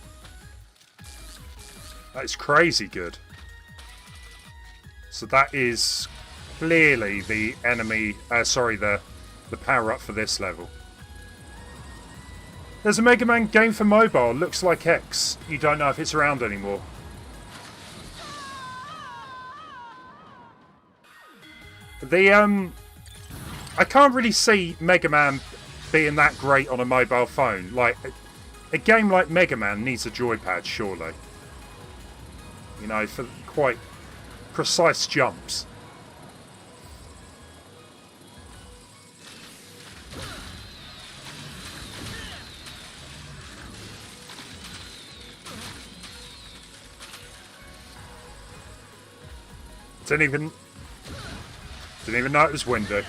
That is crazy good. So that is clearly the enemy, the power-up for this level. There's a Mega Man game for mobile. Looks like X. You don't know if it's around anymore. I can't really see Mega Man being that great on a mobile phone. Like, a game like Mega Man needs a joypad, surely. You know, for quite precise jumps. Didn't even know it was windy.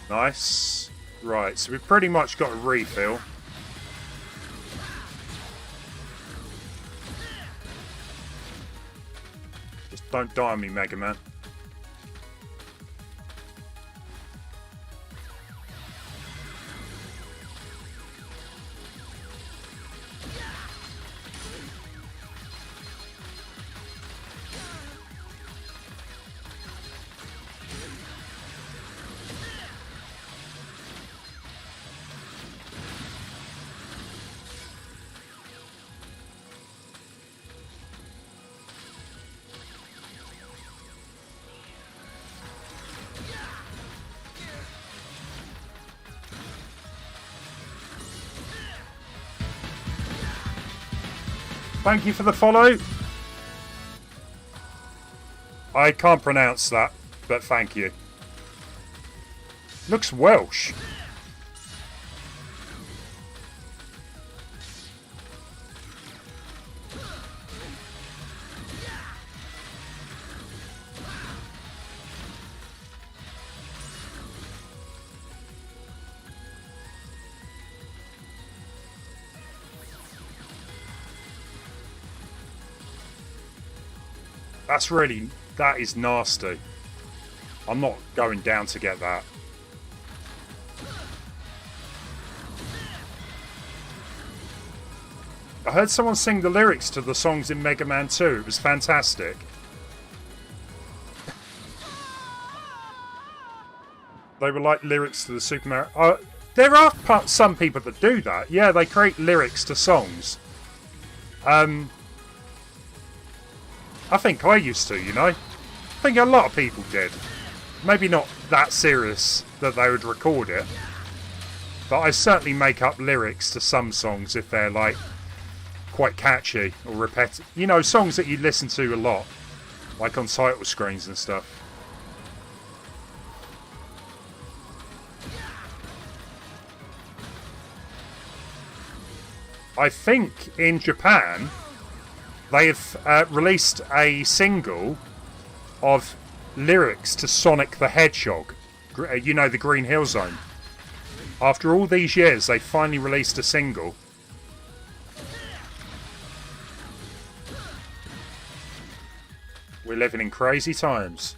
Nice. Right, so we've pretty much got a refill. Just don't die on me, Mega Man. Thank you for the follow. I can't pronounce that, but thank you. Looks Welsh. That is nasty. I'm not going down to get that. I heard someone sing the lyrics to the songs in Mega Man 2. It was fantastic. They were like lyrics to the Super Mario... there are some people that do that. Yeah, they create lyrics to songs. I think I used to, you know. I think a lot of people did. Maybe not that serious that they would record it. But I certainly make up lyrics to some songs if they're like quite catchy or repetitive. You know, songs that you listen to a lot. Like on title screens and stuff. I think in Japan they've released a single of lyrics to Sonic the Hedgehog. You know, the Green Hill Zone. After all these years, they finally released a single. We're living in crazy times.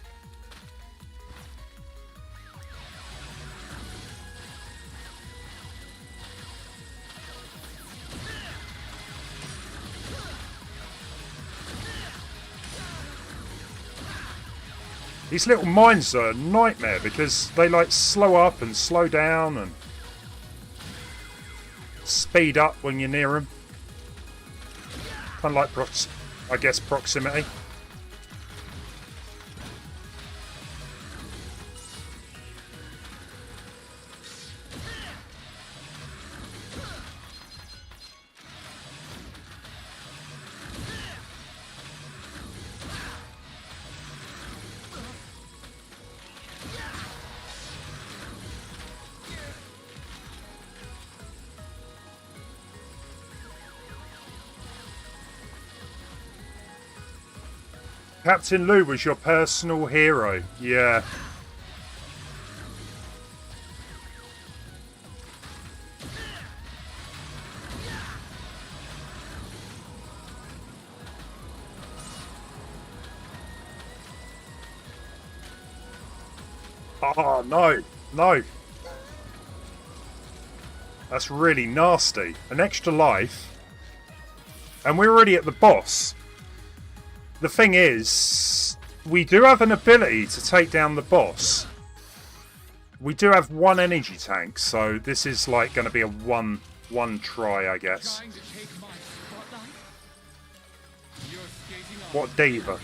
These little mines are a nightmare because they like slow up and slow down and speed up when you're near them. Kind of like, I guess, proximity. Captain Lou was your personal hero. Yeah. Oh, no. No. That's really nasty. An extra life. And we're already at the boss. The thing is, we do have an ability to take down the boss. We do have one energy tank, so this is like going to be a one try, I guess. What diva?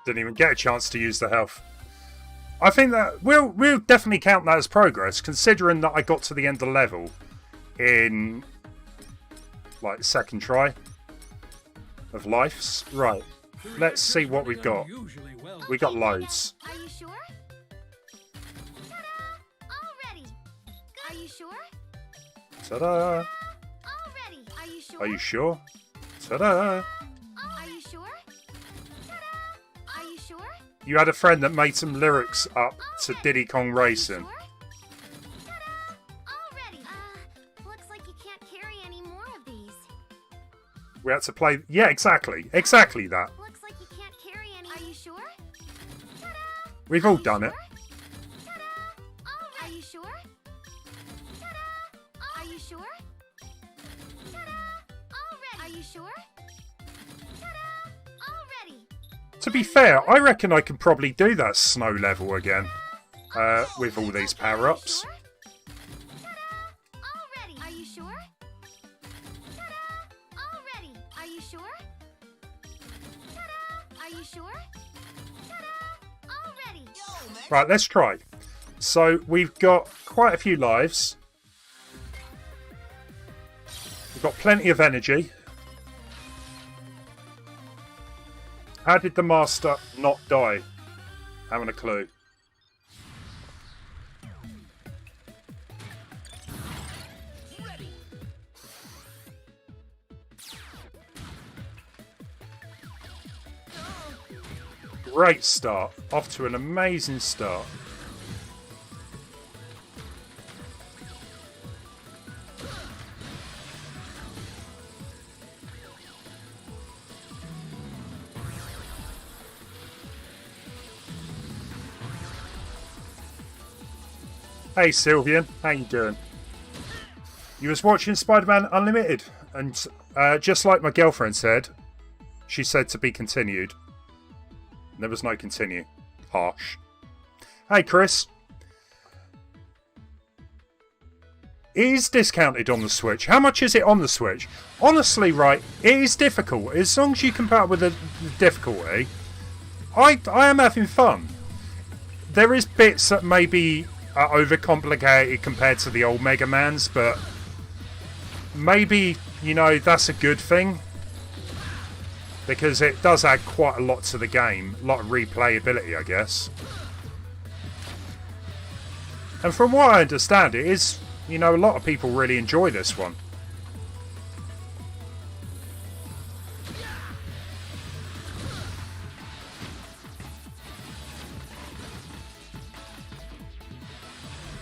Didn't even get a chance to use the health. I think that we'll definitely count that as progress, considering that I got to the end of the level in like the second try of lives. Right, let's see what we've got. We got loads. Are you sure? Ta-da! All ready. Are you sure? Ta-da! All ready. Are you sure? Are you sure? Ta-da! Are you sure? Ta-da! Are you sure? You had a friend that made some lyrics up to Diddy Kong Racing. Ta-da! All ready. Looks like you can't carry any more of these. We had to play... Yeah, exactly. Exactly that. Looks like you can't carry any. Are you sure? Ta-da! We've all done it. Ta-da! All ready. Are you sure? Ta-da! Are you sure? Ta-da! All ready. Are you sure? Ta-da! All ready. To be fair, I reckon I can probably do that snow level again. With all these power-ups. Ta-da! All ready. Are you sure? Ta-da! All ready. Are you sure? Ta-da! Are you sure? Ta-da! All ready. Right, let's try. So, we've got quite a few lives. We've got plenty of energy. How did the master not die? Haven't a clue. Great start. Off to an amazing start. Hey Sylvian, how you doing? You was watching Spider-Man Unlimited, and just like my girlfriend said, she said to be continued. There was no continue. Harsh. Hey Chris. It is discounted on the Switch. How much is it on the Switch? Honestly, right, it is difficult. As long as you compare it with the difficulty, I am having fun. There is bits that maybe are overcomplicated compared to the old Megamans, but maybe, you know, that's a good thing. Because it does add quite a lot to the game. A lot of replayability, I guess. And from what I understand, it is, you know, a lot of people really enjoy this one.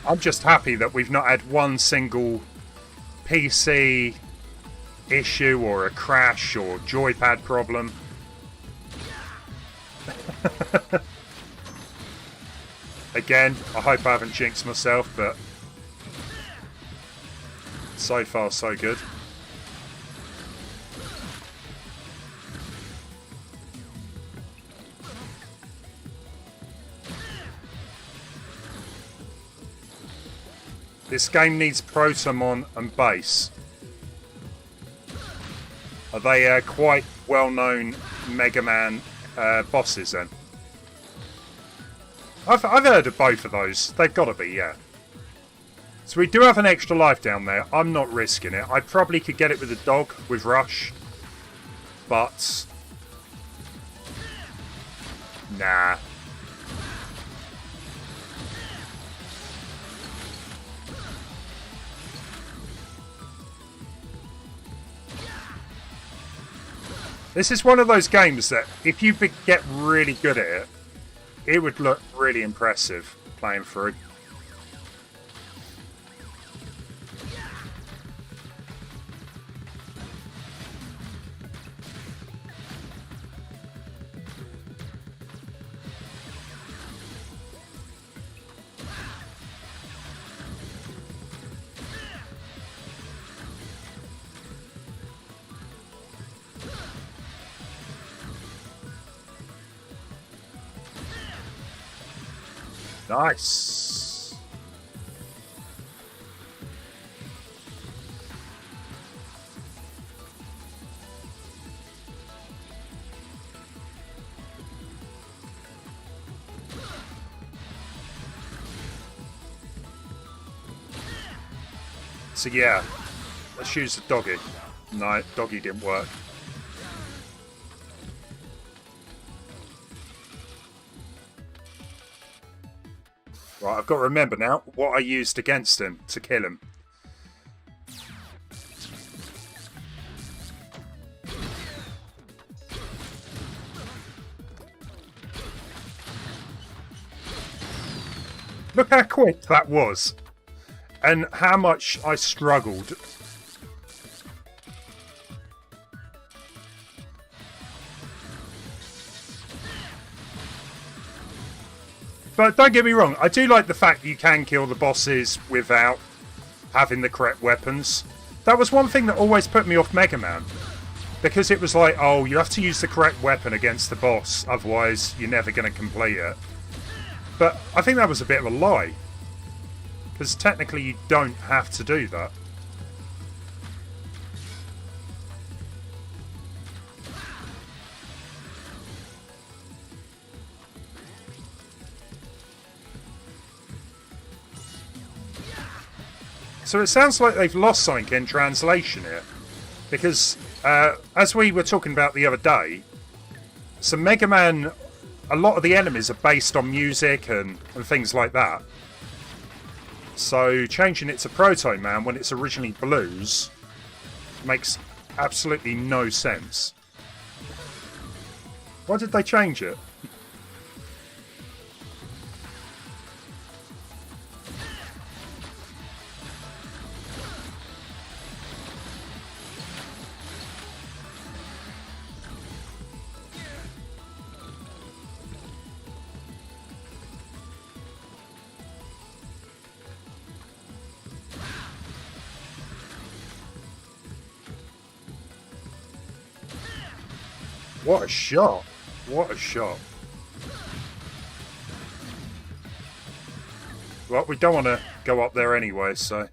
I'm just happy that we've not had one single PC issue or a crash or joypad problem. Again, I hope I haven't jinxed myself, but so far so good. This game needs Protomon and Base. Are they quite well-known Mega Man bosses then? I've heard of both of those. They've got to be, yeah. So we do have an extra life down there. I'm not risking it. I probably could get it with a dog, with Rush. But... nah. This is one of those games that, if you get really good at it, it would look really impressive playing through. Nice. So yeah, let's use the doggy. No, doggy didn't work. Right, I've got to remember now what I used against him to kill him. Look how quick that was. And how much I struggled. But don't get me wrong, I do like the fact that you can kill the bosses without having the correct weapons. That was one thing that always put me off Mega Man. Because it was like, oh, you have to use the correct weapon against the boss, otherwise you're never going to complete it. But I think that was a bit of a lie. Because technically you don't have to do that. So it sounds like they've lost something in translation here. Because, as we were talking about the other day, so Mega Man a lot of the enemies are based on music and things like that. So changing it to Proto Man when it's originally blues makes absolutely no sense. Why did they change it? What a shot! What a shot! Well, we don't want to go up there anyway, so...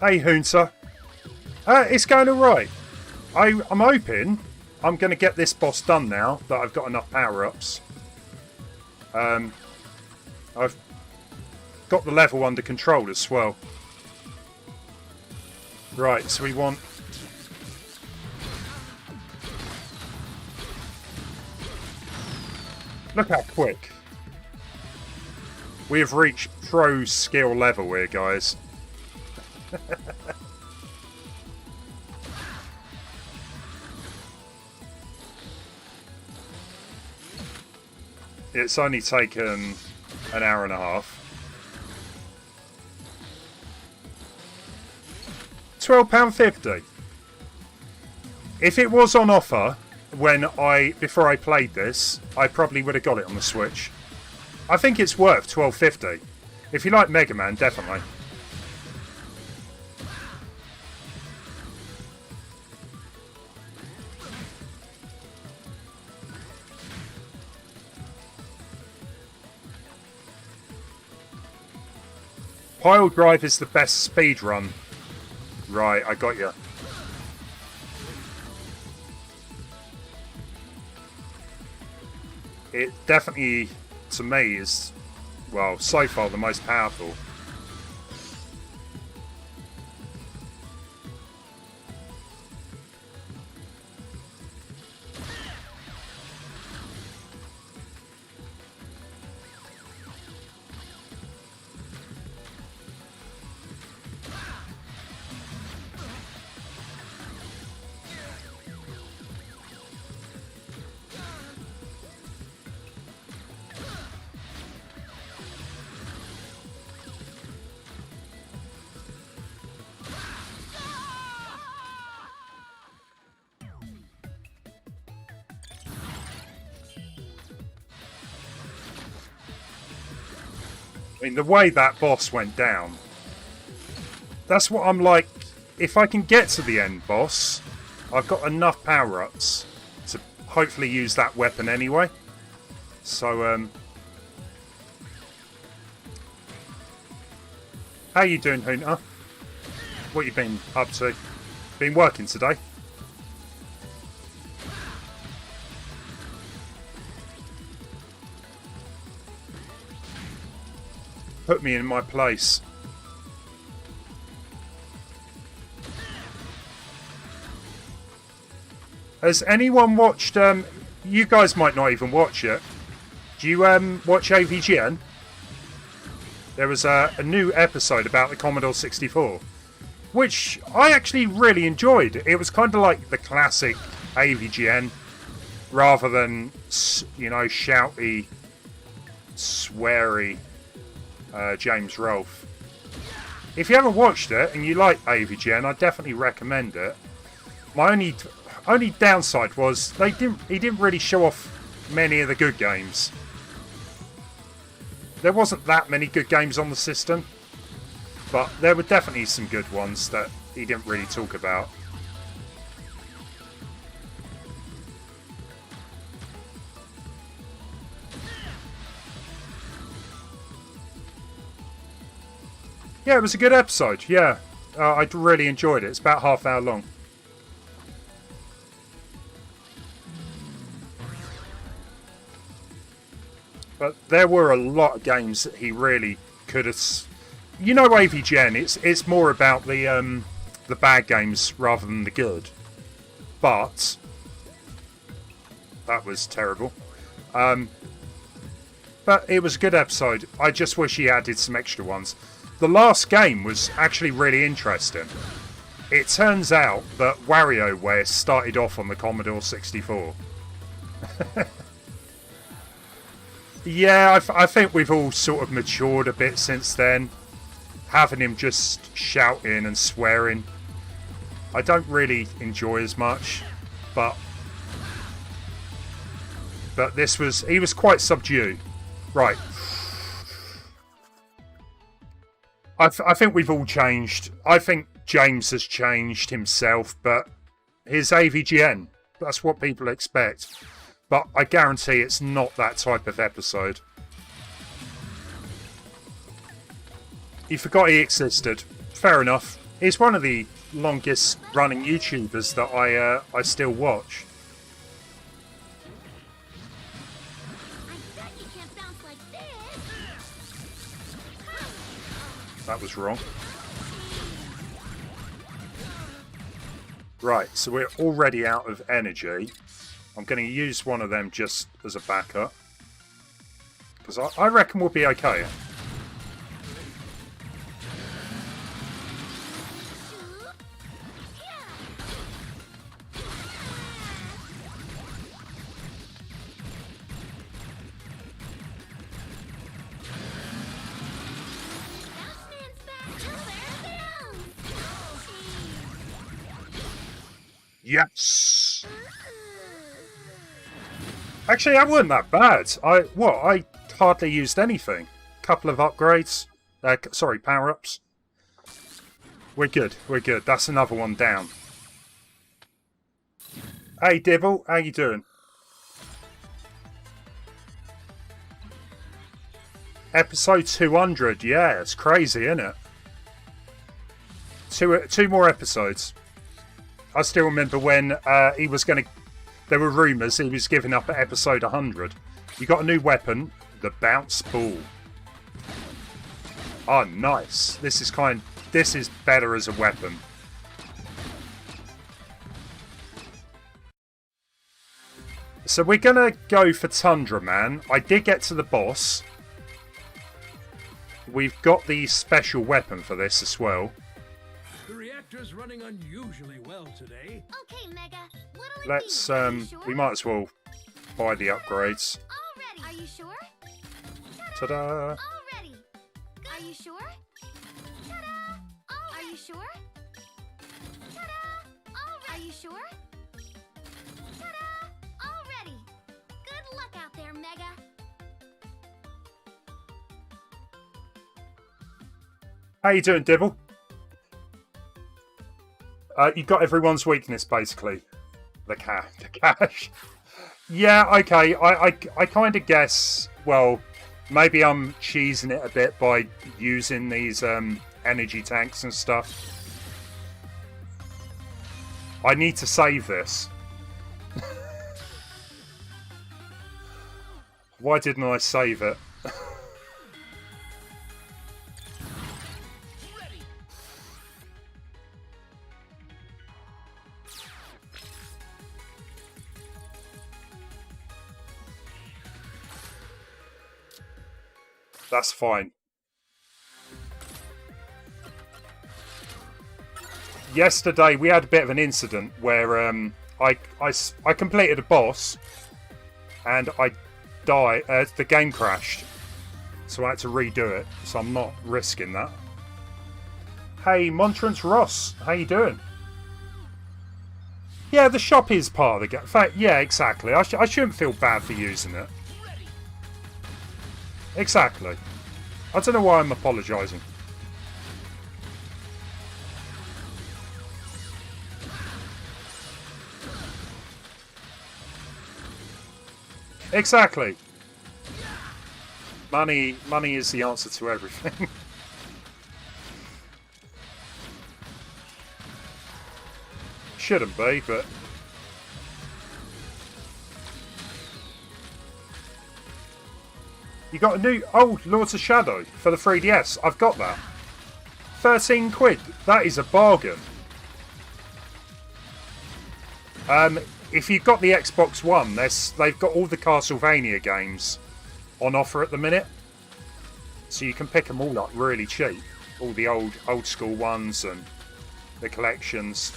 Hey, Hunter. It's going alright. I'm hoping I'm going to get this boss done now that I've got enough power-ups. I've got the level under control as well. Right, so we want... Look how quick. We have reached pro skill level here, guys. It's only taken an hour and a half. £12.50. If it was on offer before I played this, I probably would have got it on the Switch. I think it's worth £12.50. If you like Mega Man, definitely. Pile Drive is the best speed run. Right, I got you. It definitely, to me, is, well, so far the most powerful. I mean, the way that boss went down, that's what I'm like. If I can get to the end boss, I've got enough power-ups to hopefully use that weapon anyway. So, how you doing, Hunter? What you been up to? Been working today? Put me in my place. Has anyone watched... you guys might not even watch it. Do you watch AVGN? There was a new episode about the Commodore 64, which I actually really enjoyed. It was kind of like the classic AVGN, rather than, you know, shouty, sweary James Rolfe. If you haven't watched it and you like AVGN, I definitely recommend it. My only downside was he didn't really show off many of the good games. There wasn't that many good games on the system, but there were definitely some good ones that he didn't really talk about. Yeah, it was a good episode, yeah. I really enjoyed it. It's about half hour long. But there were a lot of games that he really could have... You know, AVGN, it's more about the bad games rather than the good. But That was terrible. But it was a good episode. I just wish he added some extra ones. The last game was actually really interesting. It turns out that WarioWare started off on the Commodore 64. Yeah, I think we've all sort of matured a bit since then. Having him just shouting and swearing, I don't really enjoy as much. But he was quite subdued. Right. I think we've all changed. I think James has changed himself, but his AVGN, that's what people expect. But I guarantee it's not that type of episode. You forgot he existed. Fair enough. He's one of the longest running YouTubers that I still watch. I bet you can't bounce like this. That was wrong. Right, so we're already out of energy. I'm going to use one of them just as a backup. Because I reckon we'll be okay. Yes! Actually, that wasn't that bad. I hardly used anything. Couple of upgrades. Sorry, power-ups. We're good, we're good. That's another one down. Hey, Dibble, how you doing? Episode 200, yeah, it's crazy, isn't it? Two more episodes. I still remember when he was going to... There were rumours he was giving up at episode 100. You got a new weapon, the bounce ball. Oh, nice. This is better as a weapon. So we're going to go for Tundra Man. I did get to the boss. We've got the special weapon for this as well. The reactor's running unusually well today. Okay, Mega. What'll it Let's, be? Are you sure? we might as well buy the upgrades. All ready. Are you sure? Ta-da! All ready. Are you sure? Ta-da! Are you sure? Ta-da! Are you sure? Ta-da! All ready. Good luck out there, Mega. How you doing, Dibble? You got everyone's weakness, basically. The cash. Yeah, okay. I kind of guess. Well, maybe I'm cheesing it a bit by using these energy tanks and stuff. I need to save this. Why didn't I save it? That's fine. Yesterday we had a bit of an incident where I completed a boss and I died. The game crashed, so I had to redo it. So I'm not risking that. Hey, Montrance Ross, how you doing? Yeah, the shop is part of the game. In fact, yeah, exactly. I shouldn't feel bad for using it. Exactly. I don't know why I'm apologising. Exactly. Money is the answer to everything. Shouldn't be, but... You got a new... Oh, Lords of Shadow for the 3DS. I've got that. 13 quid. That is a bargain. if you've got the Xbox One, they've got all the Castlevania games on offer at the minute, so you can pick them all up really cheap. All the old school ones and the collections.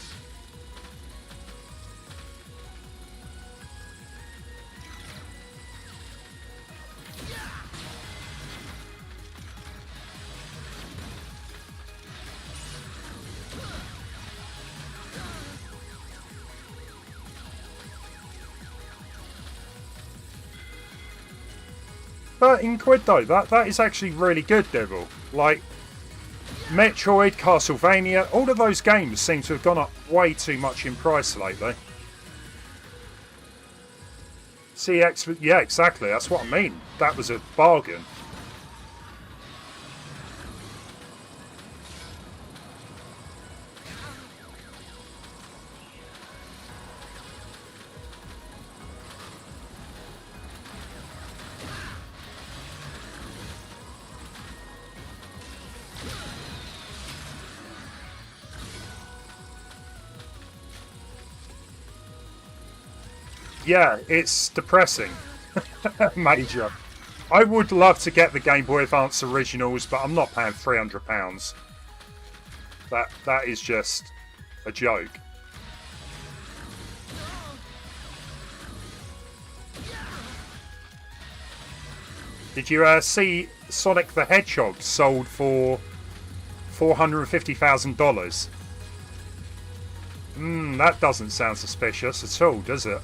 £13 though, that is actually really good, Devil. Like, Metroid, Castlevania, all of those games seem to have gone up way too much in price lately. CX, yeah, exactly, that's what I mean. That was a bargain. Yeah, it's depressing. Major. I would love to get the Game Boy Advance originals, but I'm not paying £300. That is just a joke. Did you see Sonic the Hedgehog sold for $450,000? That doesn't sound suspicious at all, does it?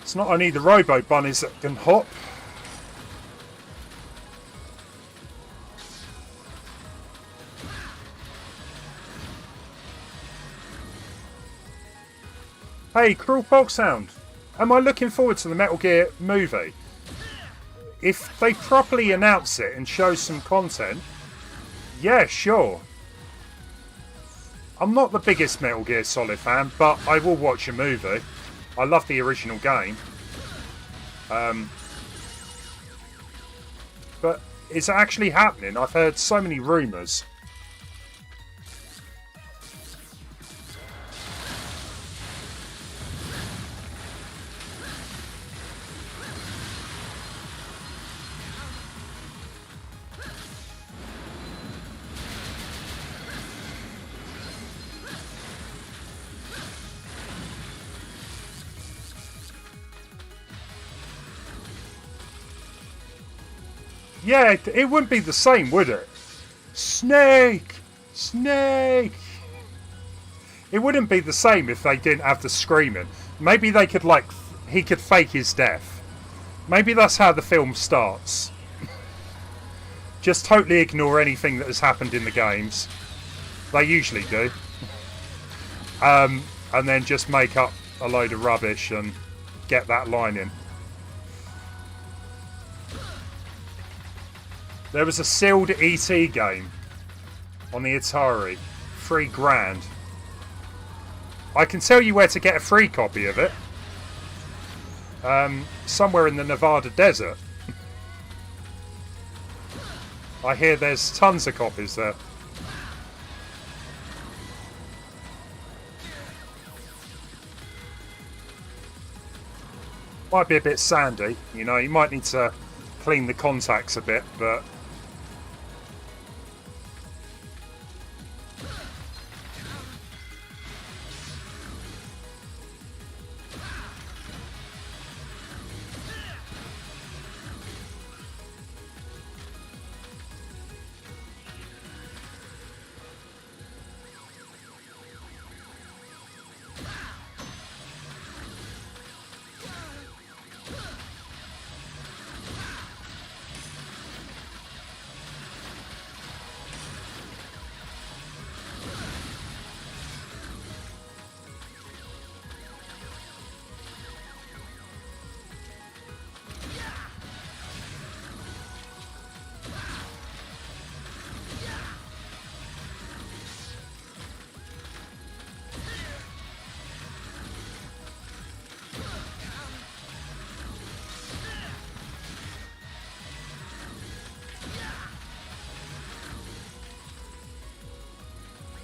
It's not only the Robo Bunnies that can hop. Hey, Cruel Foxhound, am I looking forward to the Metal Gear movie? If they properly announce it and show some content, yeah, sure. I'm not the biggest Metal Gear Solid fan, but I will watch a movie. I love the original game. But it's actually happening. I've heard so many rumours. Yeah, it wouldn't be the same, would it? Snake! Snake! It wouldn't be the same if they didn't have the screaming. Maybe they could, like, he could fake his death. Maybe that's how the film starts. Just totally ignore anything that has happened in the games. They usually do. And then just make up a load of rubbish and get that line in. There was a sealed ET game on the Atari, $3,000. I can tell you where to get a free copy of it. Somewhere in the Nevada desert. I hear there's tons of copies there. Might be a bit sandy, you know, you might need to clean the contacts a bit, but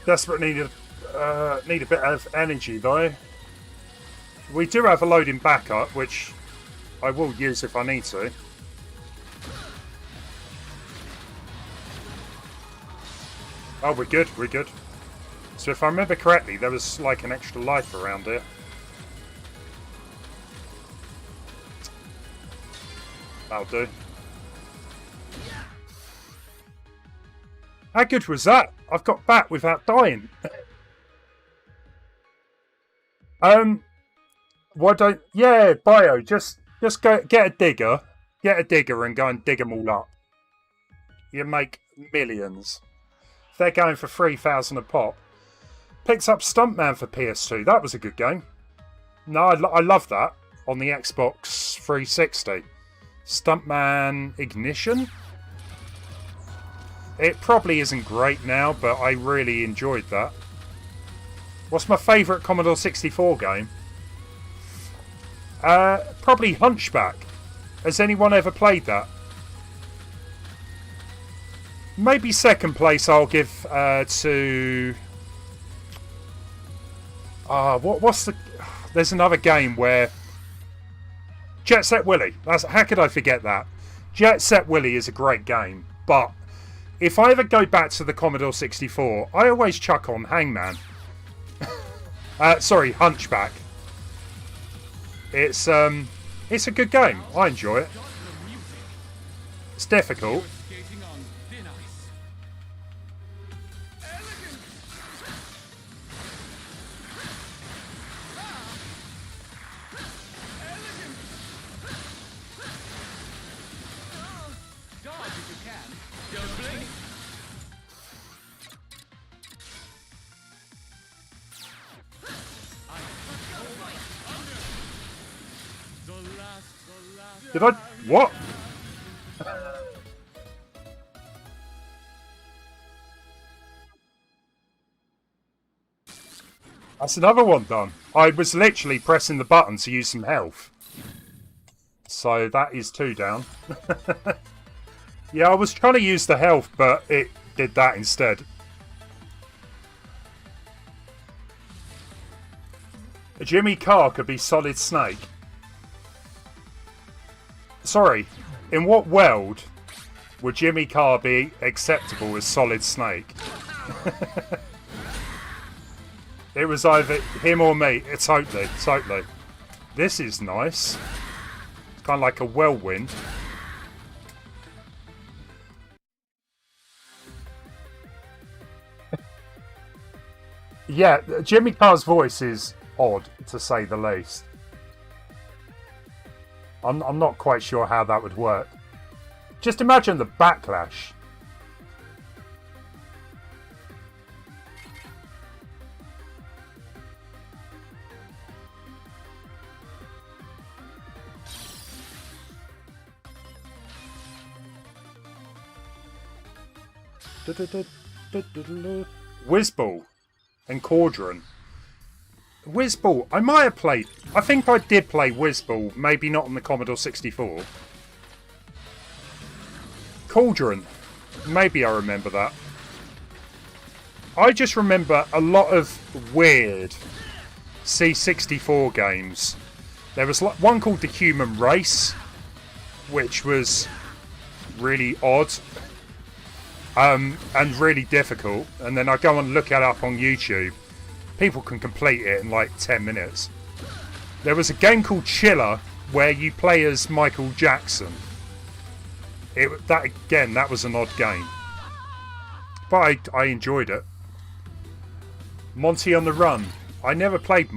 Desperately need a bit of energy though. We do have a loading backup, which I will use if I need to. Oh, we're good, we're good. So if I remember correctly, there was like an extra life around here. That'll do. How good was that? I've got back without dying. Why don't... Yeah, Bio, just go get a digger. Get a digger and go and dig them all up. You make millions. They're going for 3,000 a pop. Picked up Stuntman for PS2. That was a good game. No, I love that on the Xbox 360. Stuntman Ignition? It probably isn't great now, but I really enjoyed that. What's my favourite Commodore 64 game? Probably Hunchback. Has anyone ever played that? Maybe second place I'll give to... what's the... There's another game where... Jet Set Willy. How could I forget that? Jet Set Willy is a great game, but if I ever go back to the Commodore 64, I always chuck on Hangman. Sorry, Hunchback. It's a good game. I enjoy it. It's difficult. Did I... What? That's another one done. I was literally pressing the button to use some health. So that is 2 down. Yeah, I was trying to use the health, but it did that instead. A Jimmy Carr could be Solid Snake. Sorry, in what world would Jimmy Carr be acceptable as Solid Snake? It was either him or me. Totally, totally. This is nice. It's kind of like a whirlwind. Yeah, Jimmy Carr's voice is odd, to say the least. I'm not quite sure how that would work. Just imagine the backlash. Whizball and Cauldron. Whizball, I might have played. I think I did play Whizball, maybe not on the Commodore 64. Cauldron, maybe I remember that. I just remember a lot of weird C64 games. There was one called The Human Race, which was really odd and really difficult. And then I go and look it up on YouTube. People can complete it in like 10 minutes. There was a game called Chiller where you play as Michael Jackson. That was an odd game. But I enjoyed it. Monty on the Run. I never played...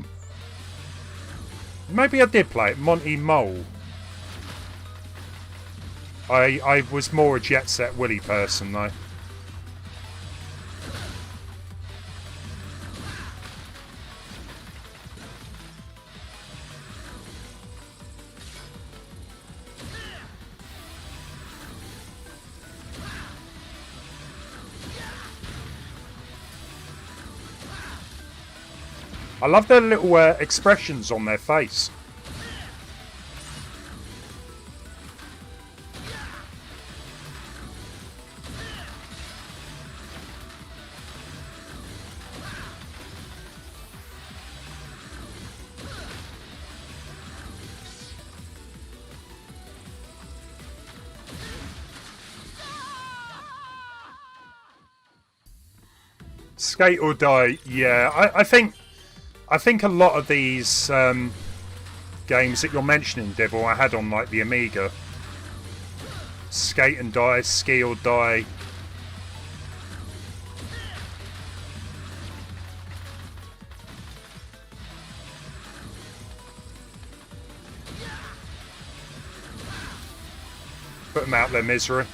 Maybe I did play it. Monty Mole. I was more a Jet Set Willy person though. I love their little expressions on their face. Skate or die. Yeah, I think a lot of these games that you're mentioning, Devil, I had on like the Amiga. Skate and die, ski or die. Put them out their misery.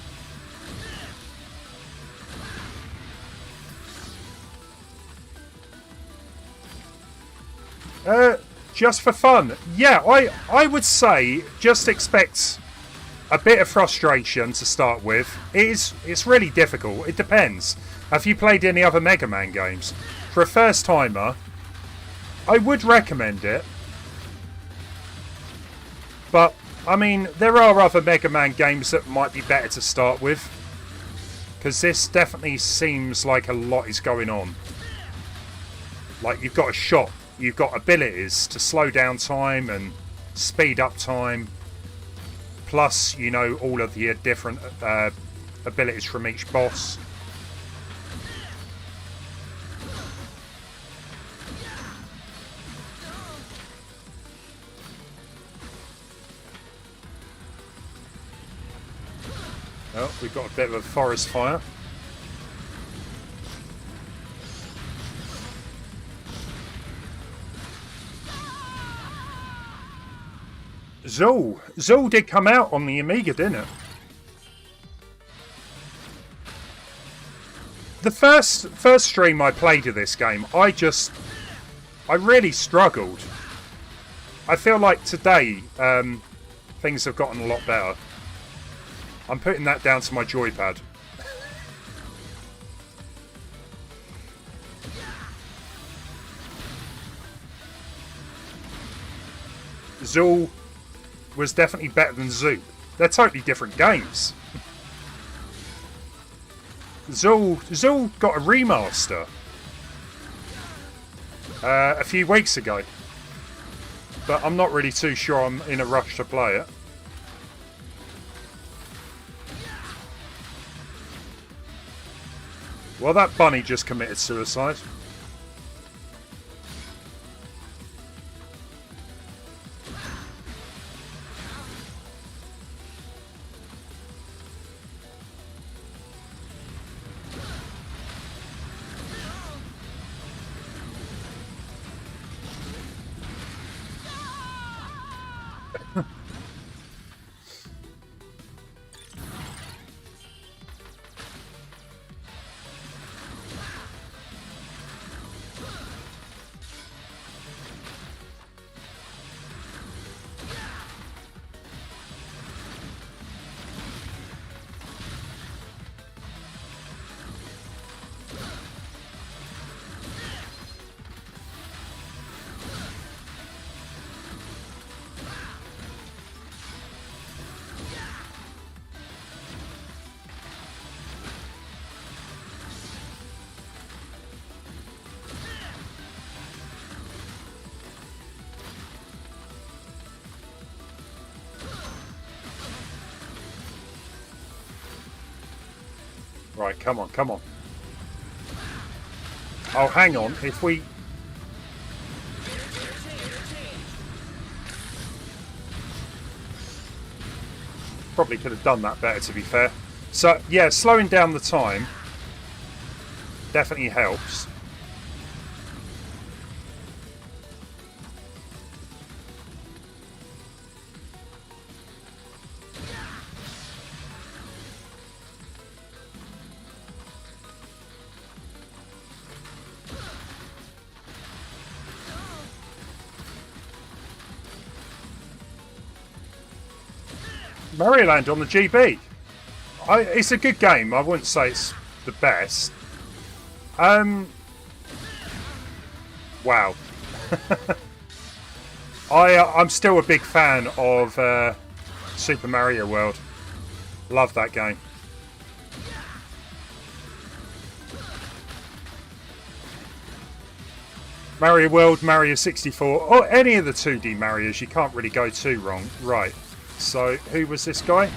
Just for fun. Yeah, I would say just expect a bit of frustration to start with. It's really difficult. It depends. Have you played any other Mega Man games? For a first timer, I would recommend it. But, I mean, there are other Mega Man games that might be better to start with. Because this definitely seems like a lot is going on. Like, you've got a shot. You've got abilities to slow down time and speed up time. Plus, you know, all of the different abilities from each boss. Oh, we've got a bit of a forest fire. Zool did come out on the Amiga, didn't it? The first stream I played of this game, I really struggled. I feel like today things have gotten a lot better. I'm putting that down to my joypad. Zool was definitely better than Zoo. They're totally different games. Zool got a remaster a few weeks ago, but I'm not really too sure I'm in a rush to play it. Well, that bunny just committed suicide. Right, come on, come on. Oh, hang on. If we... Probably could have done that better, to be fair. So, yeah, slowing down the time definitely helps. Mario Land on the GB. It's a good game. I wouldn't say it's the best. Wow. I'm still a big fan of Super Mario World. Love that game. Mario World, Mario 64, or any of the 2D Marios, you can't really go too wrong. Right. So, who was this guy?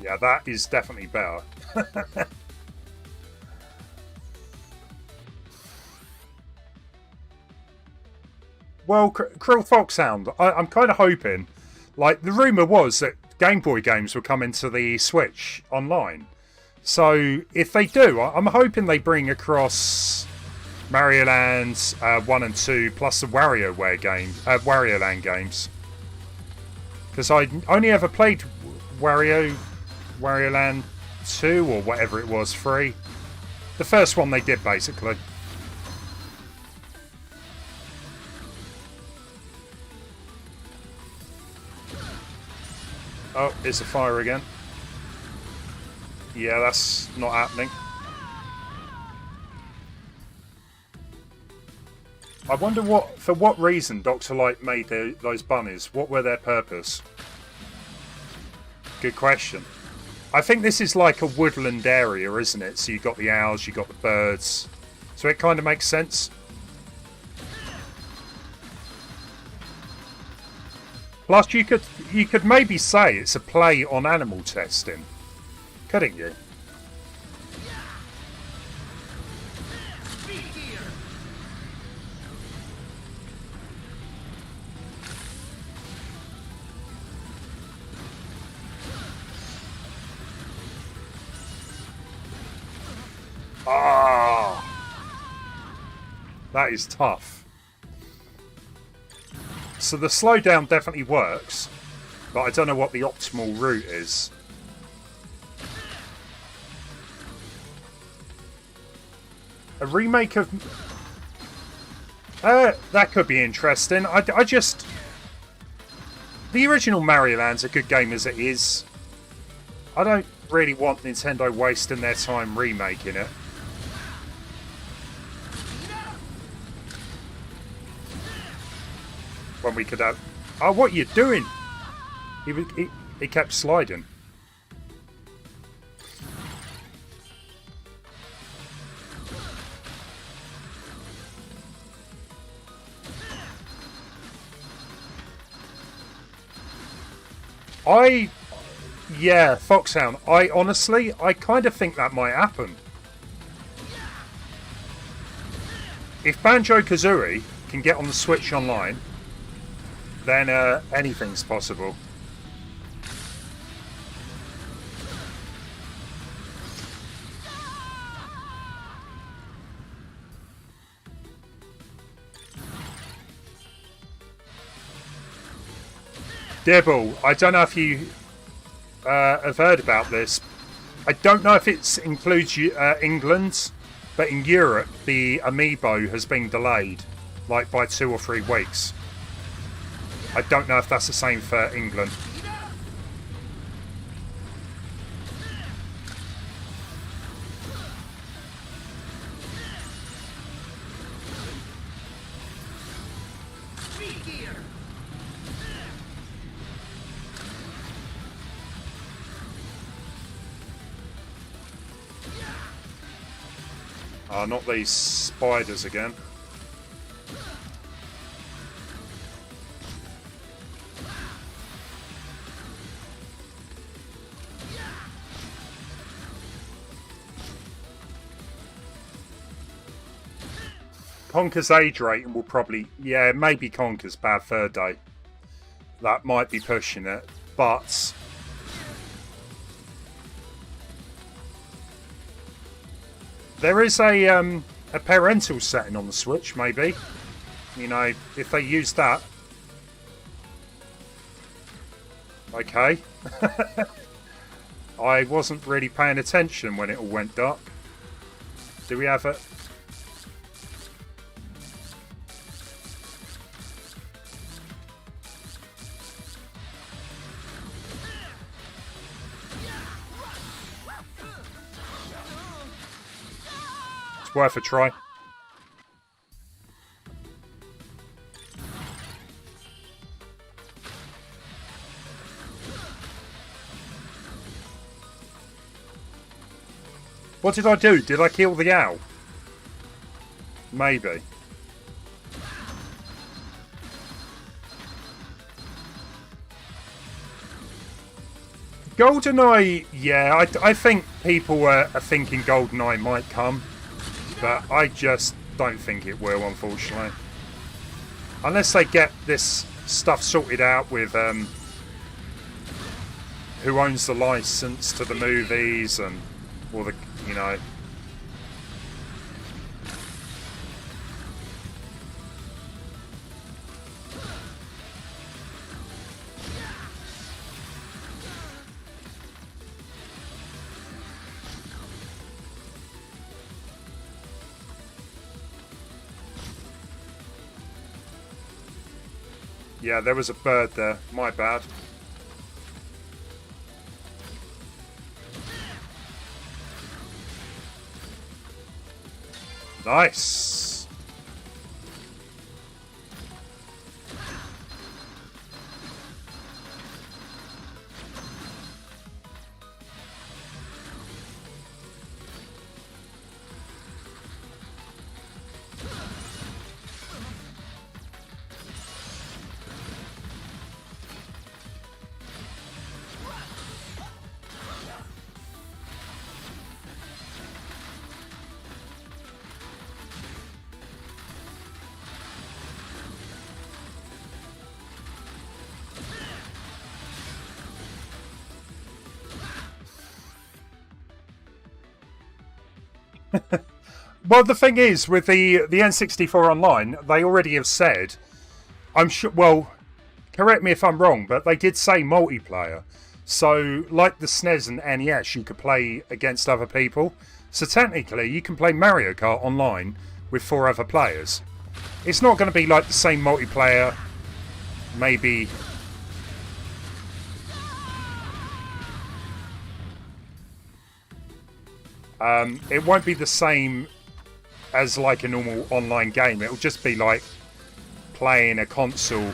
Yeah, that is definitely better. Well, Krill Foxhound, I'm kind of hoping, like, the rumour was that Game Boy games were coming to the Switch online. So, if they do, I'm hoping they bring across Mario Land 1 and 2, plus the Wario Land games. Because I only ever played Wario Land 2, or whatever it was, 3. The first one they did, basically. Oh, it's a fire again. Yeah, that's not happening. I wonder for what reason Dr. Light made those bunnies. What were their purpose? Good question. I think this is like a woodland area, isn't it? So you've got the owls, you've got the birds. So it kind of makes sense. Plus, you could maybe say it's a play on animal testing, couldn't you? Ah, that is tough. So the slowdown definitely works, but I don't know what the optimal route is. A remake of... that could be interesting. I just... The original Mario Land's a good game as it is. I don't really want Nintendo wasting their time remaking it. When we could have... Oh, what are you doing? He kept sliding. Yeah, Foxhound. I kind of think that might happen. If Banjo-Kazooie can get on the Switch online, then anything's possible. Dibble, I don't know if you have heard about this. I don't know if it includes England, but in Europe the Amiibo has been delayed, like by 2 or 3 weeks. I don't know if that's the same for England. Oh, not these spiders again. Conker's age rating will probably... Yeah, maybe Conker's bad third day. That might be pushing it, but... There is a parental setting on the Switch, maybe. You know, if they use that. Okay. I wasn't really paying attention when it all went dark. Do we have it? It's worth a try. What did I do? Did I kill the owl? Maybe. GoldenEye, yeah, I think people are thinking GoldenEye might come, but I just don't think it will, unfortunately. Unless they get this stuff sorted out with who owns the license to the movies and all the, you know. Yeah, there was a bird there. My bad. Nice. Well, the thing is, with the N64 Online, they already have said, I'm sure, well, correct me if I'm wrong, but they did say multiplayer. So, like the SNES and NES, you could play against other people. So technically, you can play Mario Kart online with 4 other players. It's not going to be like the same multiplayer, maybe... it won't be the same as like a normal online game. It'll just be like playing a console,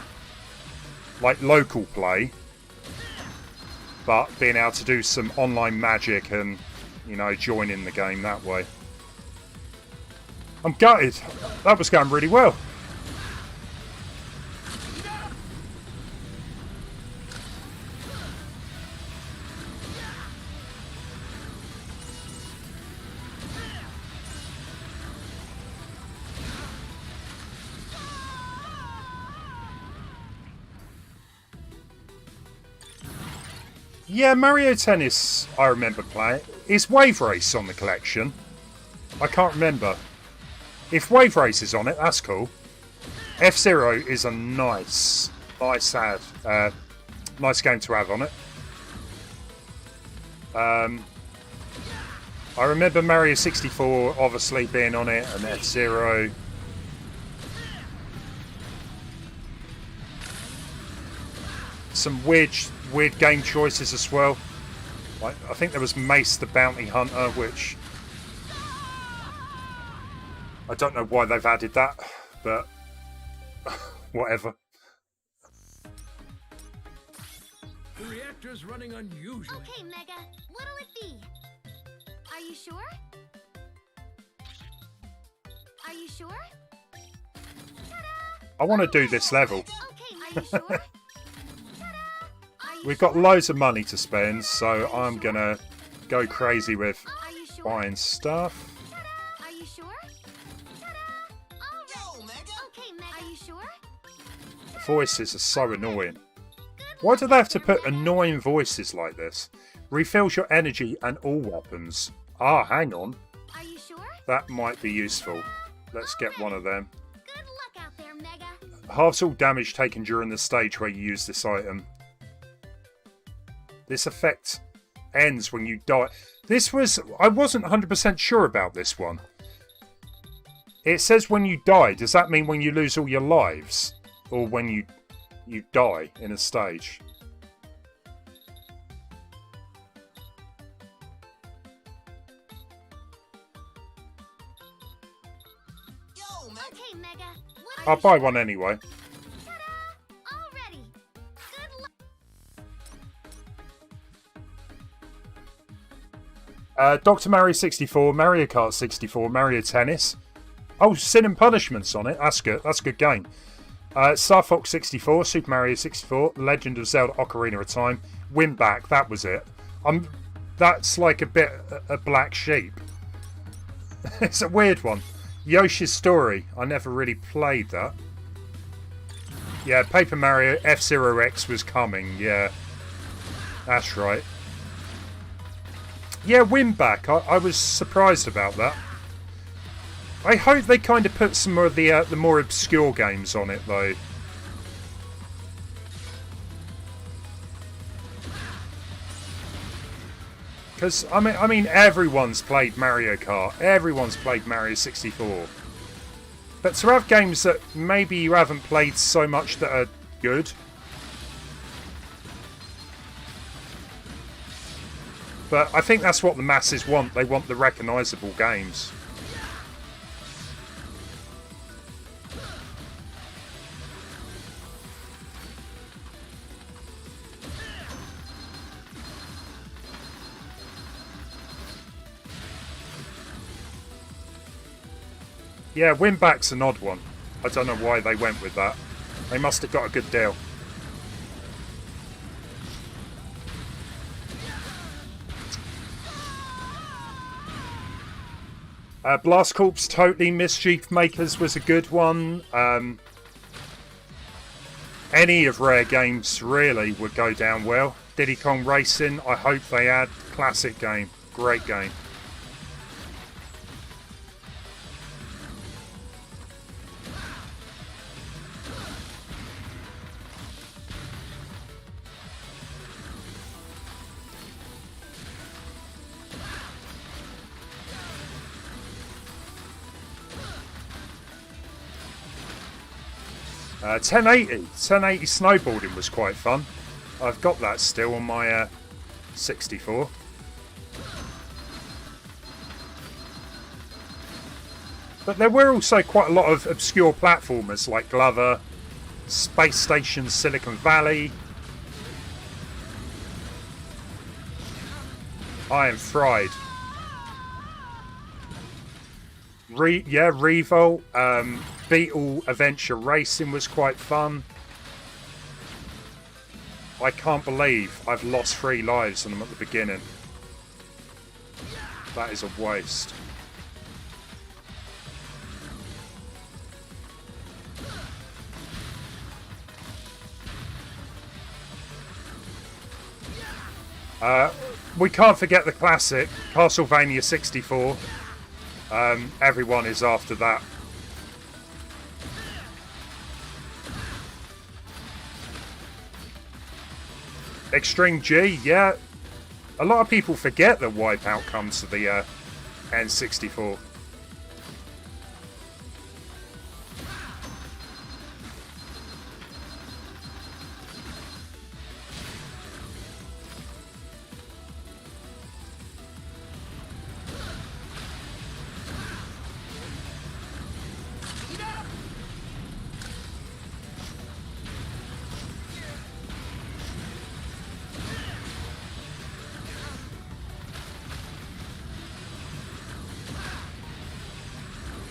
like local play, but being able to do some online magic and, you know, join in the game that way. I'm gutted. That was going really well. Yeah, Mario Tennis, I remember playing. Is Wave Race on the collection? I can't remember. If Wave Race is on it, that's cool. F-Zero is a nice game to have on it. I remember Mario 64 obviously being on it, and F-Zero. Some weird game choices as well. Like, I think there was Mace the Bounty Hunter, which I don't know why they've added that, but whatever. The reactor's running unusually. Okay, Mega. What'll it be? Are you sure? Are you sure? Ta-da! I want to do this level. Okay, are you sure? We've got loads of money to spend, so I'm gonna go crazy with buying stuff. Are you sure? Ta-da! Okay, Mega. Are you sure? Voices are so annoying. Why do they have to put annoying voices like this? Refills your energy and all weapons. Ah, hang on. Are you sure? That might be useful. Let's get one of them. Good luck out there, Mega. Halves all damage taken during the stage where you use this item. This effect ends when you die. I wasn't 100% sure about this one. It says when you die. Does that mean when you lose all your lives? Or when you die in a stage? Okay, Mega. I'll buy one anyway. Ta-da! All ready. Good luck. Dr. Mario 64, Mario Kart 64, Mario Tennis. Oh, Sin and Punishment's on it. That's good. That's a good game. Star Fox 64, Super Mario 64, Legend of Zelda Ocarina of Time, Win Back. That was it. That's like a bit a black sheep. It's a weird one. Yoshi's Story. I never really played that. Yeah, Paper Mario F-Zero X was coming. Yeah, that's right. Yeah, Winback. I was surprised about that. I hope they kind of put some of the more obscure games on it though. Because I mean, everyone's played Mario Kart. Everyone's played Mario 64. But to have games that maybe you haven't played so much that are good. But I think that's what the masses want. They want the recognisable games. Yeah, Winback's an odd one. I don't know why they went with that. They must have got a good deal. Blast Corps Totally Mischief Makers was a good one. Any of Rare Games really would go down well. Diddy Kong Racing, I hope they add. Classic game. Great game. Uh, 1080 snowboarding was quite fun. I've got that still on my 64. But there were also quite a lot of obscure platformers like Glover, Space Station Silicon Valley, I Am Fried. Revolt, Beetle Adventure Racing was quite fun. I can't believe I've lost 3 lives on them at the beginning. That is a waste. We can't forget the classic, Castlevania 64. Everyone is after that. Extreme G, yeah. A lot of people forget that Wipeout comes to the N64.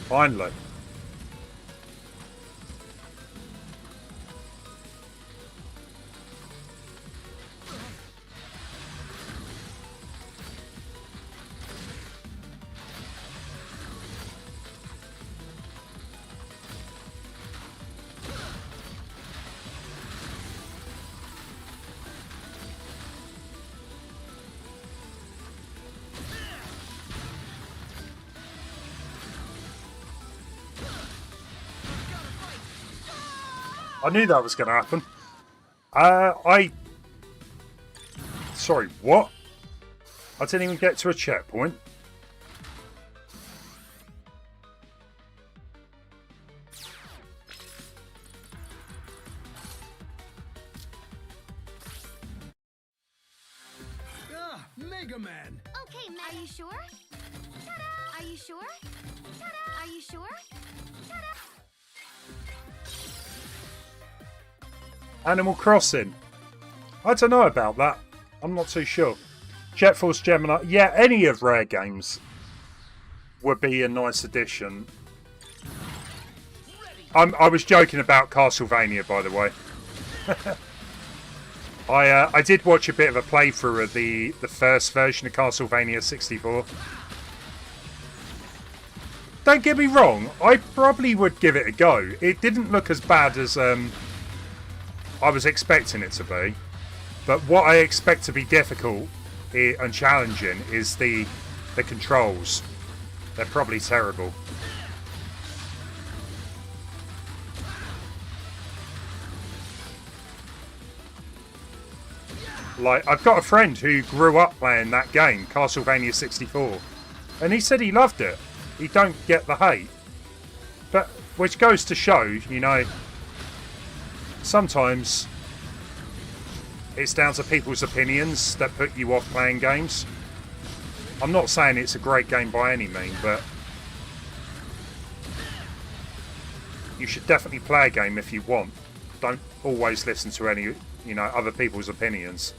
Finally. I knew that was going to happen. Sorry, what? I didn't even get to a checkpoint. Ah, Megaman. Okay, Are you sure? Ta-da! Are you sure? Ta-da! Are you sure? Ta-da! Animal Crossing. I don't know about that. I'm not too sure. Jet Force Gemini. Yeah, any of Rare Games would be a nice addition. I was joking about Castlevania, by the way. I did watch a bit of a playthrough of the first version of Castlevania 64. Don't get me wrong, I probably would give it a go. It didn't look as bad as I was expecting it to be. But what I expect to be difficult and challenging is the controls. They're probably terrible. Like, I've got a friend who grew up playing that game, Castlevania 64, and he said he loved it. He don't get the hate. But, which goes to show, you know, sometimes it's down to people's opinions that put you off playing games. I'm not saying it's a great game by any means, but you should definitely play a game if you want. Don't always listen to any, you know, other people's opinions.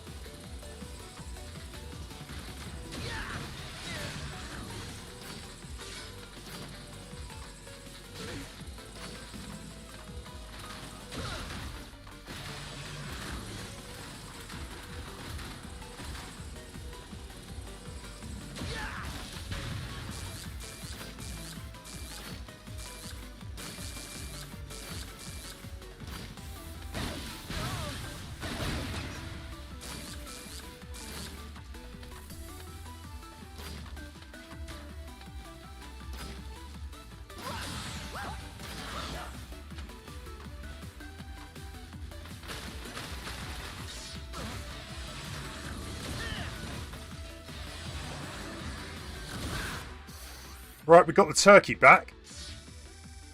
Right, we got the turkey back.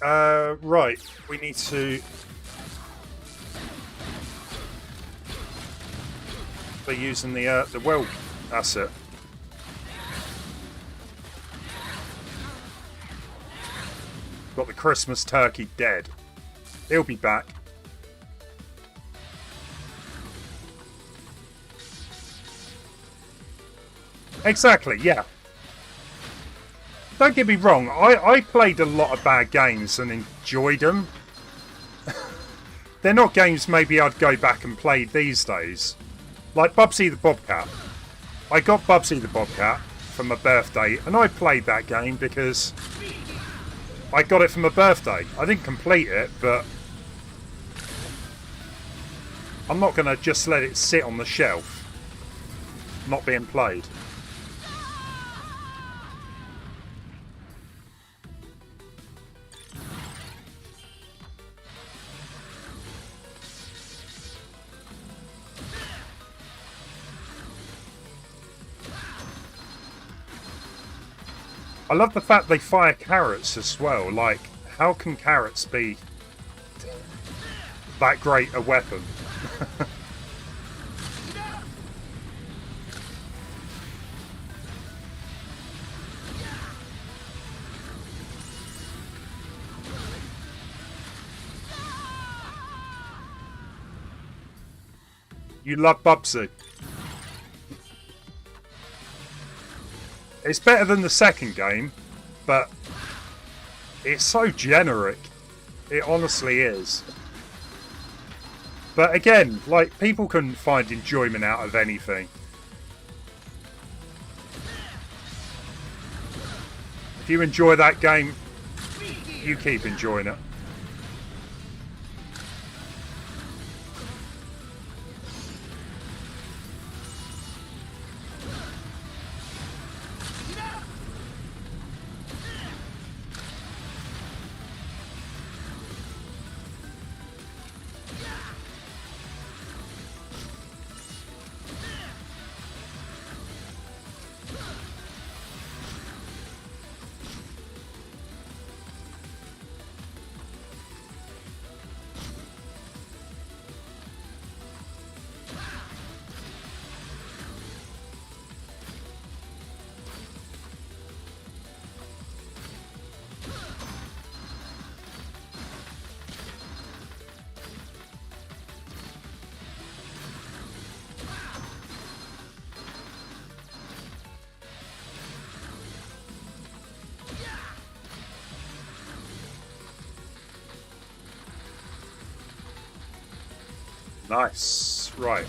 Right, we need to be using the well asset. Got the Christmas turkey dead. He'll be back. Exactly, yeah. Don't get me wrong, I played a lot of bad games and enjoyed them. They're not games maybe I'd go back and play these days. Like Bubsy the Bobcat. I got Bubsy the Bobcat for my birthday and I played that game because I got it for my birthday. I didn't complete it, but I'm not going to just let it sit on the shelf, not being played. I love the fact they fire carrots as well. Like, how can carrots be that great a weapon? You love Bubsy. It's better than the second game, but it's so generic. It honestly is. But again, like, people can find enjoyment out of anything. If you enjoy that game, you keep enjoying it. Nice. Right.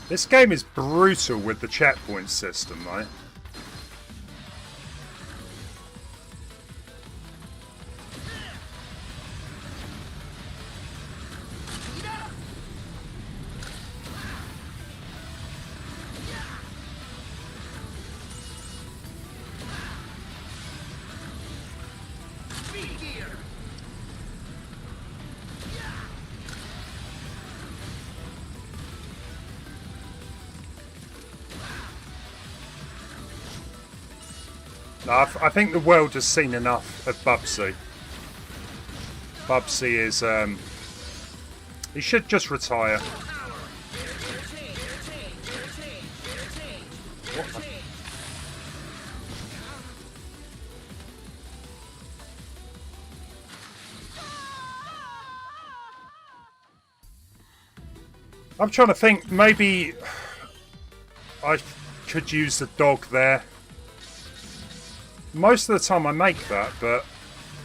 This game is brutal with the checkpoint system, though. No, I think the world has seen enough of Bubsy. Bubsy is, he should just retire. What? I'm trying to think, maybe I could use the dog there. Most of the time I make that, but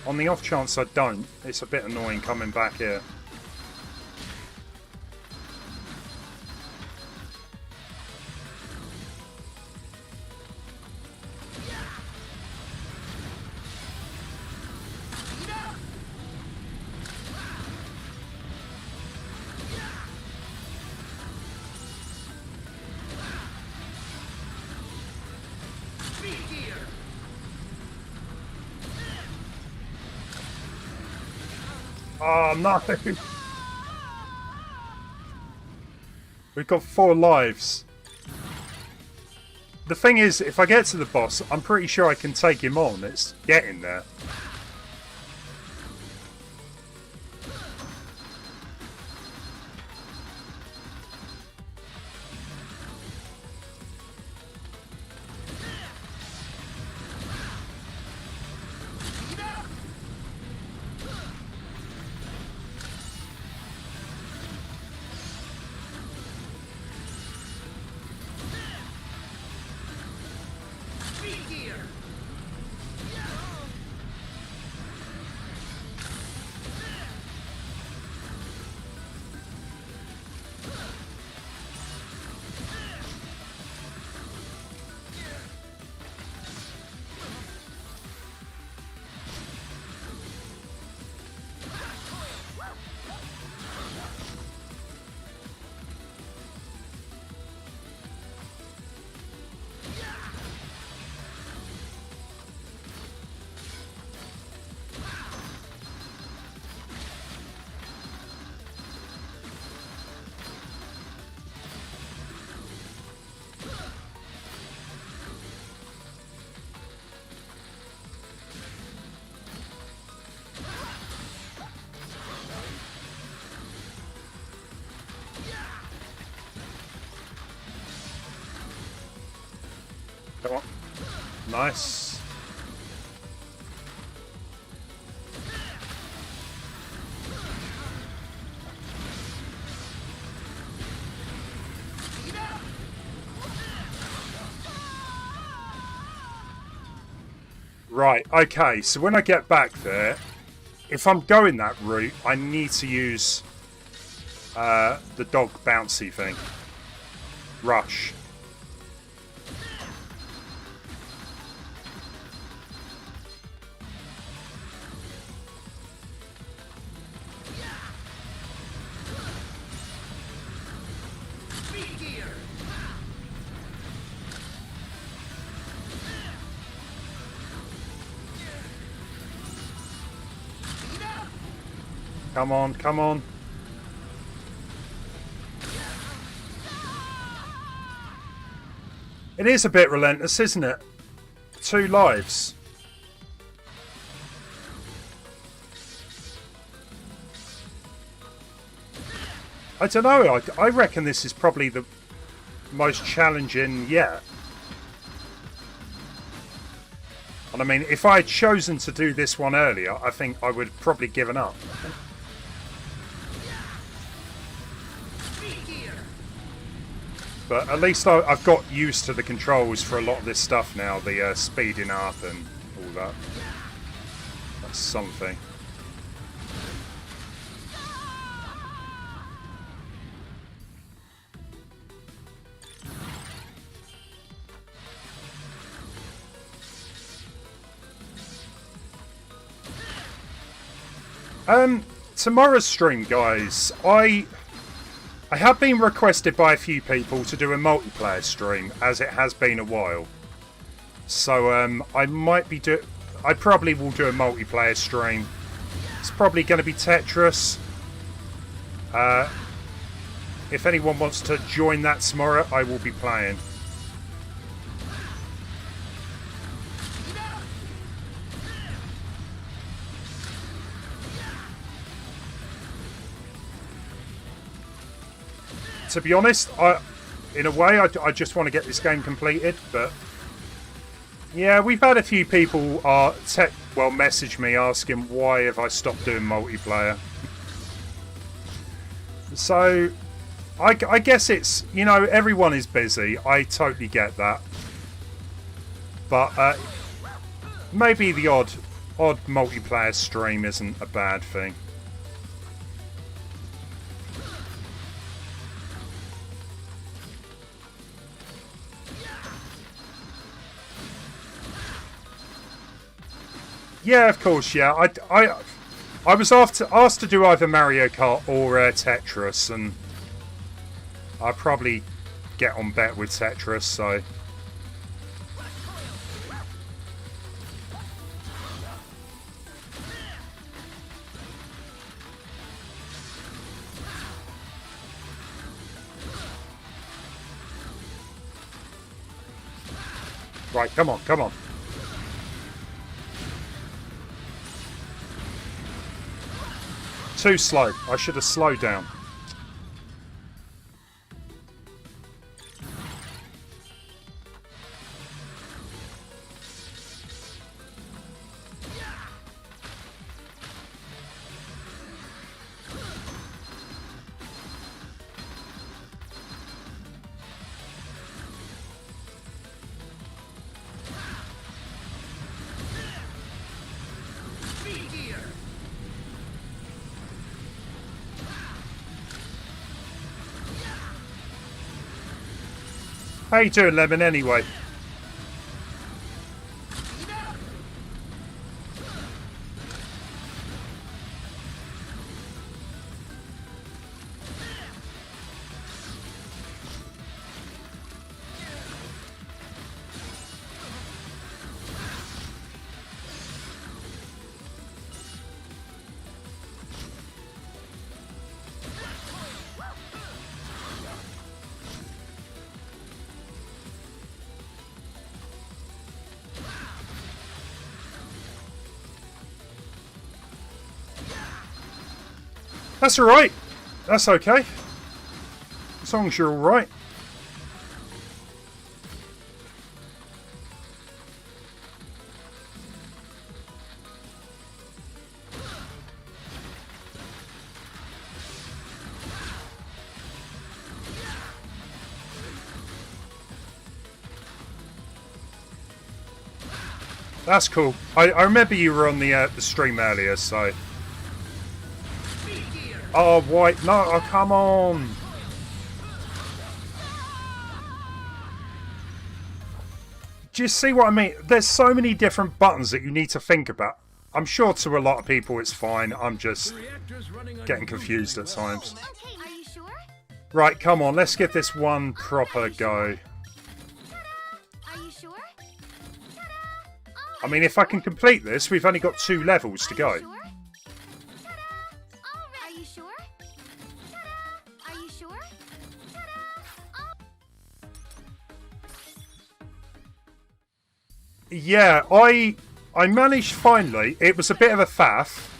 on the off chance I don't, it's a bit annoying coming back here. Oh no! We've got 4 lives. The thing is, if I get to the boss, I'm pretty sure I can take him on. It's getting there. Come on. Nice. Right, okay, so when I get back there, if I'm going that route, I need to use the dog bouncy thing. Rush. Come on, come on. It is a bit relentless, isn't it? 2 lives. I don't know, I reckon this is probably the most challenging yet. And I mean, if I had chosen to do this one earlier, I think I would have probably given up. But at least I've got used to the controls for a lot of this stuff now, the speeding up and all that. That's something. Tomorrow's stream, guys. I have been requested by a few people to do a multiplayer stream, as it has been a while. So I probably will do a multiplayer stream. It's probably going to be Tetris. If anyone wants to join that tomorrow, I will be playing. To be honest, in a way, I just want to get this game completed, but yeah, we've had a few people message me asking why have I stopped doing multiplayer. So, I guess it's, you know, everyone is busy. I totally get that. But maybe the odd multiplayer stream isn't a bad thing. Yeah, of course, yeah. I was asked to do either Mario Kart or Tetris, and I'll probably get on better with Tetris, so... Right, come on, come on. Too slow. I should have slowed down. How you doing, Lemon, anyway? That's alright. That's okay. As long as you're alright. That's cool. I remember you were on the stream earlier, so... Oh, white. No, oh, come on. Do you see what I mean? There's so many different buttons that you need to think about. I'm sure to a lot of people it's fine. I'm just getting confused at times. Okay, are you sure? Right, come on. Let's give this one proper go. Are you sure? I mean, if I can complete this, we've only got 2 levels to go. Yeah, I managed finally. It was a bit of a faff,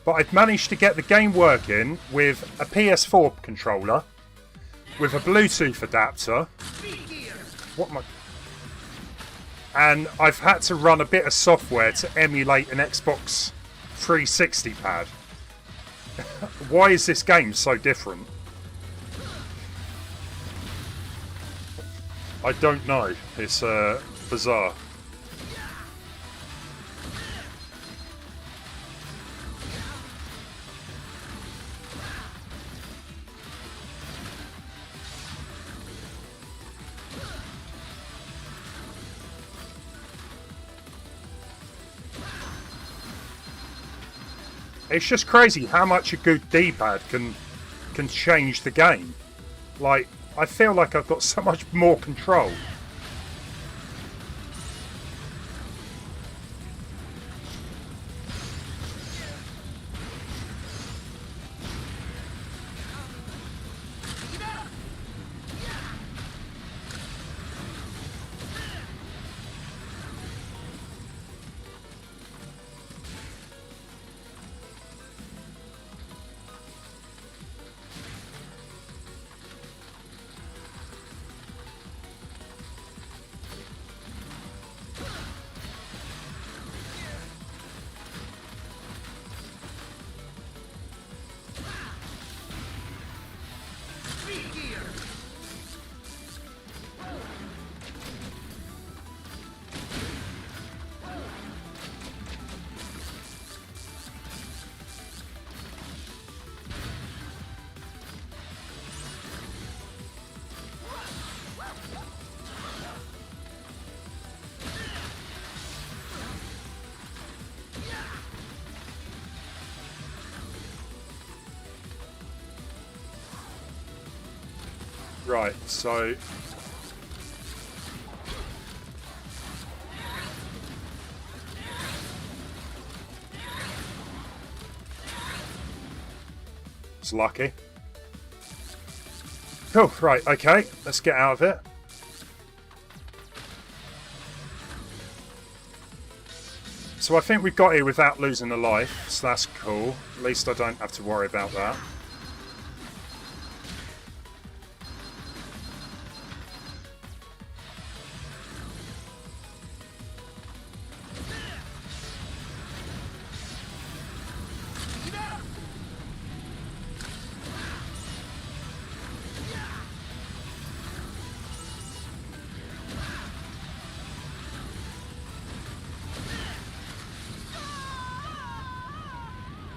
but I've managed to get the game working with a PS4 controller, with a Bluetooth adapter. What am I? And I've had to run a bit of software to emulate an Xbox 360 pad. Why is this game so different? I don't know. It's bizarre. It's just crazy how much a good D-pad can change the game. Like, I feel like I've got so much more control. Right, so it's lucky. Cool, right, okay, let's get out of it. So I think we've got here without losing a life, so that's cool. At least I don't have to worry about that.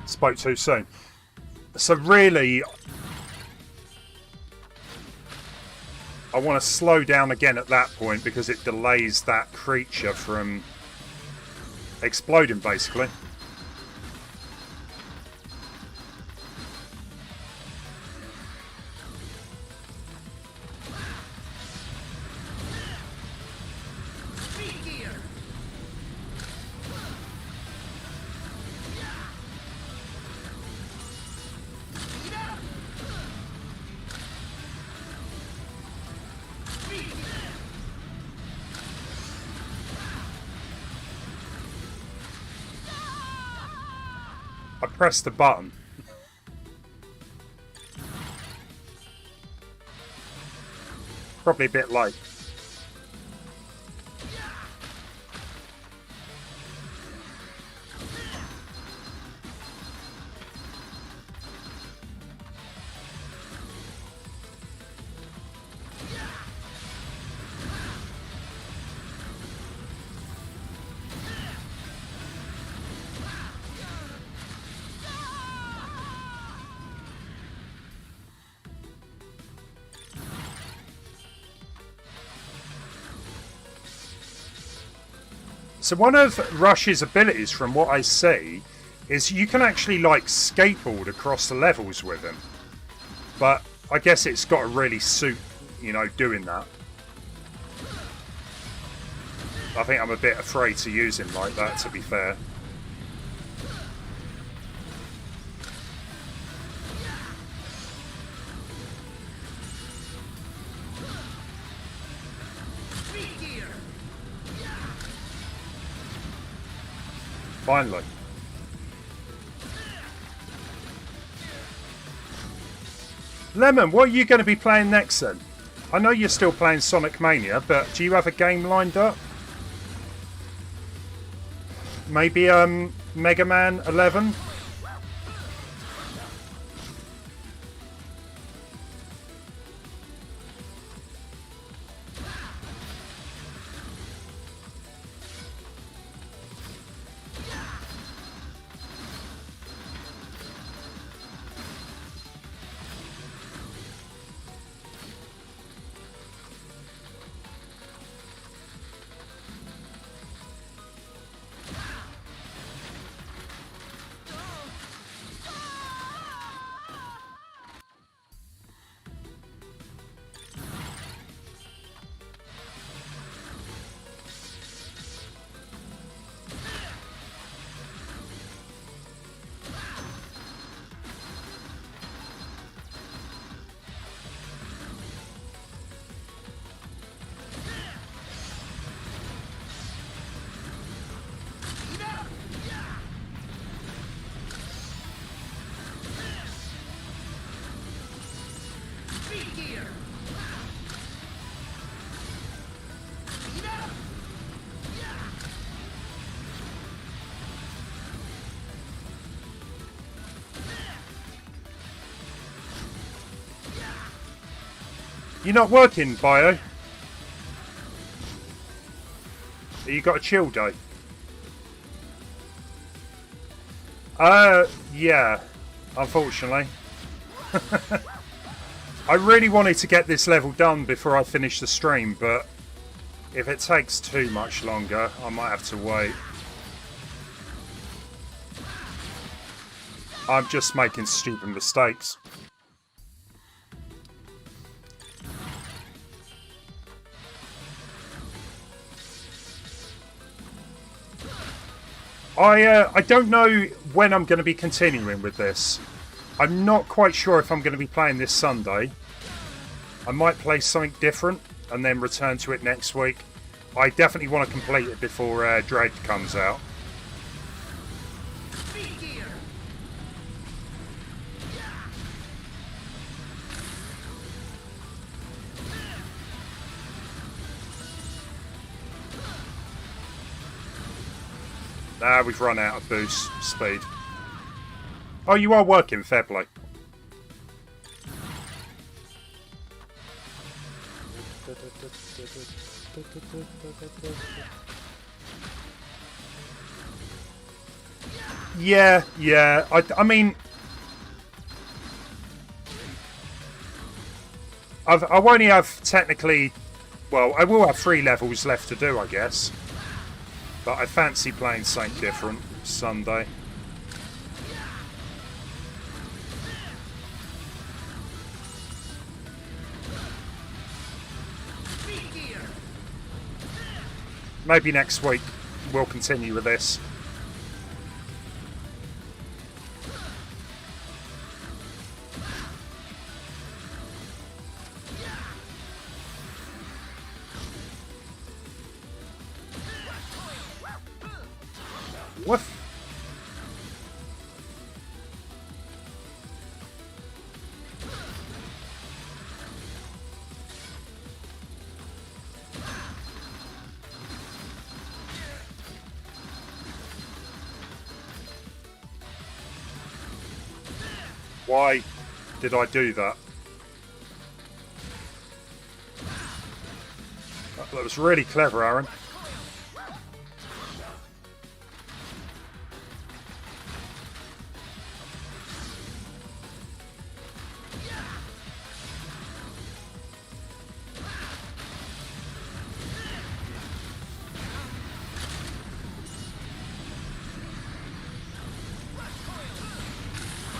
Spoke too soon. So really, I want to slow down again at that point because it delays that creature from exploding, basically. I pressed the button. Probably a bit late. So one of Rush's abilities, from what I see, is you can actually like skateboard across the levels with him. But I guess it's got to really suit, you know, doing that. I think I'm a bit afraid to use him like that, to be fair. Finally. Lemon, what are you going to be playing next then? I know you're still playing Sonic Mania, but do you have a game lined up? Maybe Mega Man 11? You're not working, Bio? You got a chill day? Yeah. Unfortunately. I really wanted to get this level done before I finish the stream, but if it takes too much longer, I might have to wait. I'm just making stupid mistakes. I don't know when I'm going to be continuing with this. I'm not quite sure if I'm going to be playing this Sunday. I might play something different and then return to it next week. I definitely want to complete it before Dread comes out. Ah, we've run out of boost speed. Oh, you are working, fair play. Yeah. I mean, I only have technically, well, I will have 3 levels left to do, I guess. But I fancy playing something different Sunday. Maybe next week we'll continue with this. Woof. Why did I do that? That was really clever, Aaron.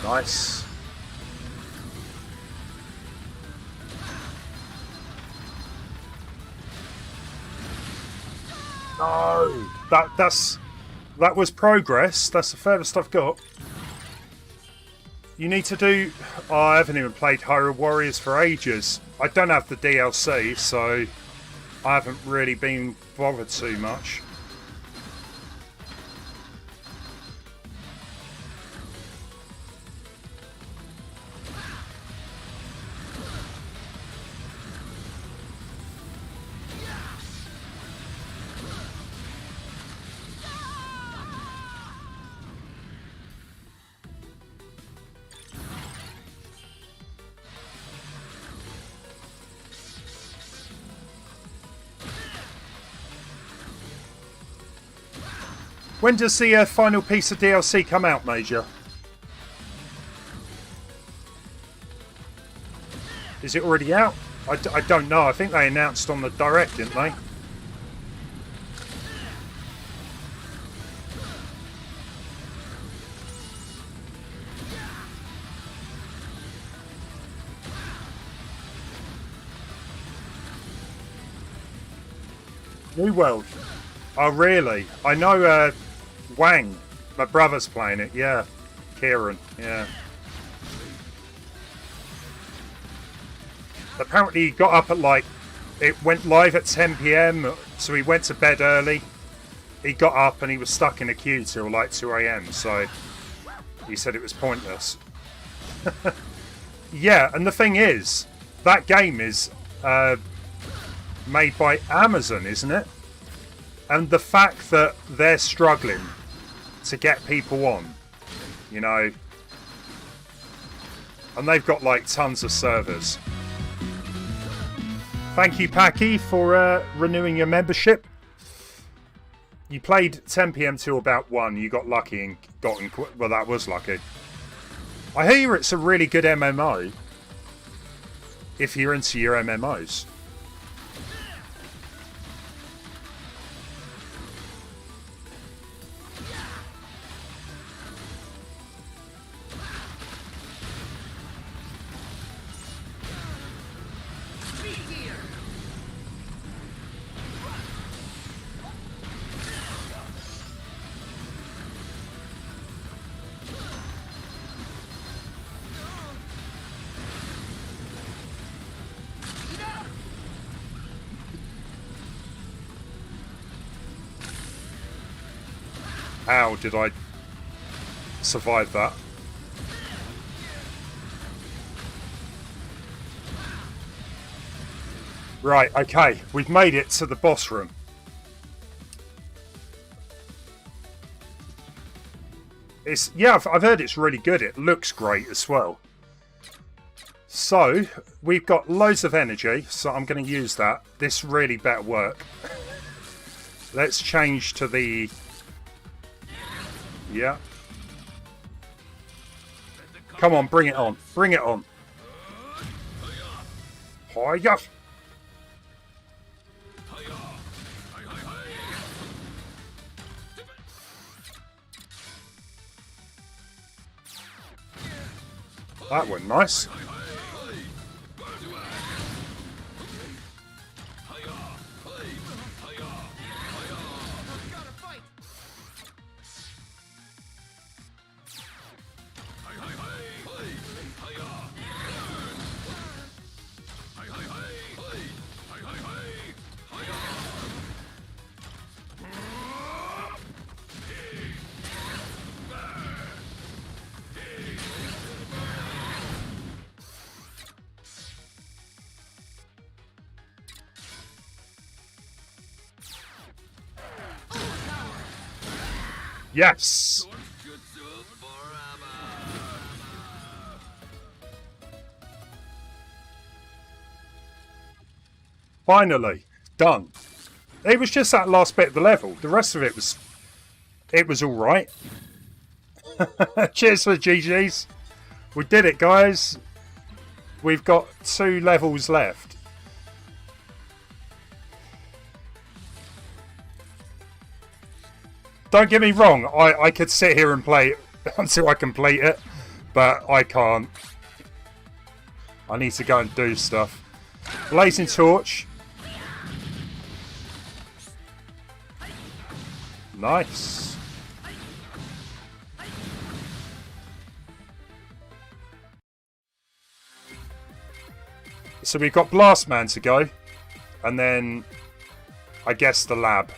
Nice. No, that was progress. That's the furthest I've got. You need to do. Oh, I haven't even played Hyrule Warriors for ages. I don't have the DLC, so I haven't really been bothered too much. When does the final piece of DLC come out, Major? Is it already out? I don't know. I think they announced on the Direct, didn't they? New World. Oh, really? I know Wang, my brother's playing it, yeah. Kieran, yeah. Apparently he got up at like, it went live at 10 PM, so he went to bed early. He got up and he was stuck in a queue till like 2 AM, so he said it was pointless. Yeah, and the thing is, that game is made by Amazon, isn't it? And the fact that they're struggling to get people on, you know, and they've got like tons of servers. Thank you, Packy, for renewing your membership. You played 10 PM till about 1. You got lucky and got in... Well, that was lucky. I hear it's a really good MMO. If you're into your MMOs. How did I survive that? Right, okay, we've made it to the boss room. Yeah, I've heard it's really good. It looks great as well. So, we've got loads of energy, so I'm going to use that. This really better work. Let's change to the... Yeah. Come on, bring it on. Bring it on. Hiya. That went nice. Yes! Finally, done. It was just that last bit of the level. The rest of it was all right. Cheers for the GGs. We did it, guys. We've got 2 levels left. Don't get me wrong, I could sit here and play it until I complete it, but I can't. I need to go and do stuff. Blazing Torch. Nice. So we've got Blast Man to go, and then I guess the lab.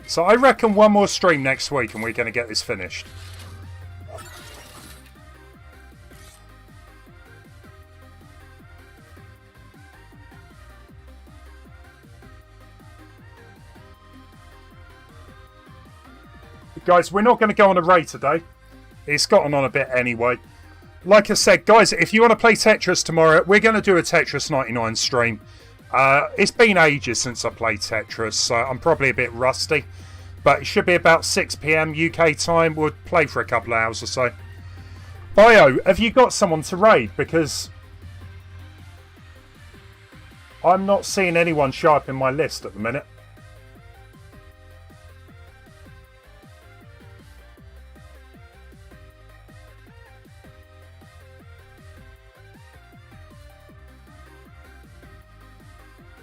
So I reckon one more stream next week and we're going to get this finished. Guys, we're not going to go on a raid today. It's gotten on a bit anyway. Like I said, guys, if you want to play Tetris tomorrow, we're going to do a Tetris 99 stream. It's been ages since I played Tetris, so I'm probably a bit rusty. But it should be about 6 PM UK time. We'll play for a couple of hours or so. Bio, have you got someone to raid? Because I'm not seeing anyone show up in my list at the minute.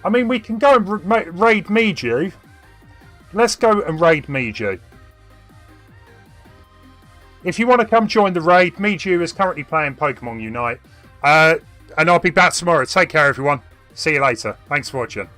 I mean, we can go and raid Miju. Let's go and raid Miju. If you want to come join the raid, Miju is currently playing Pokemon Unite. And I'll be back tomorrow. Take care, everyone. See you later. Thanks for watching.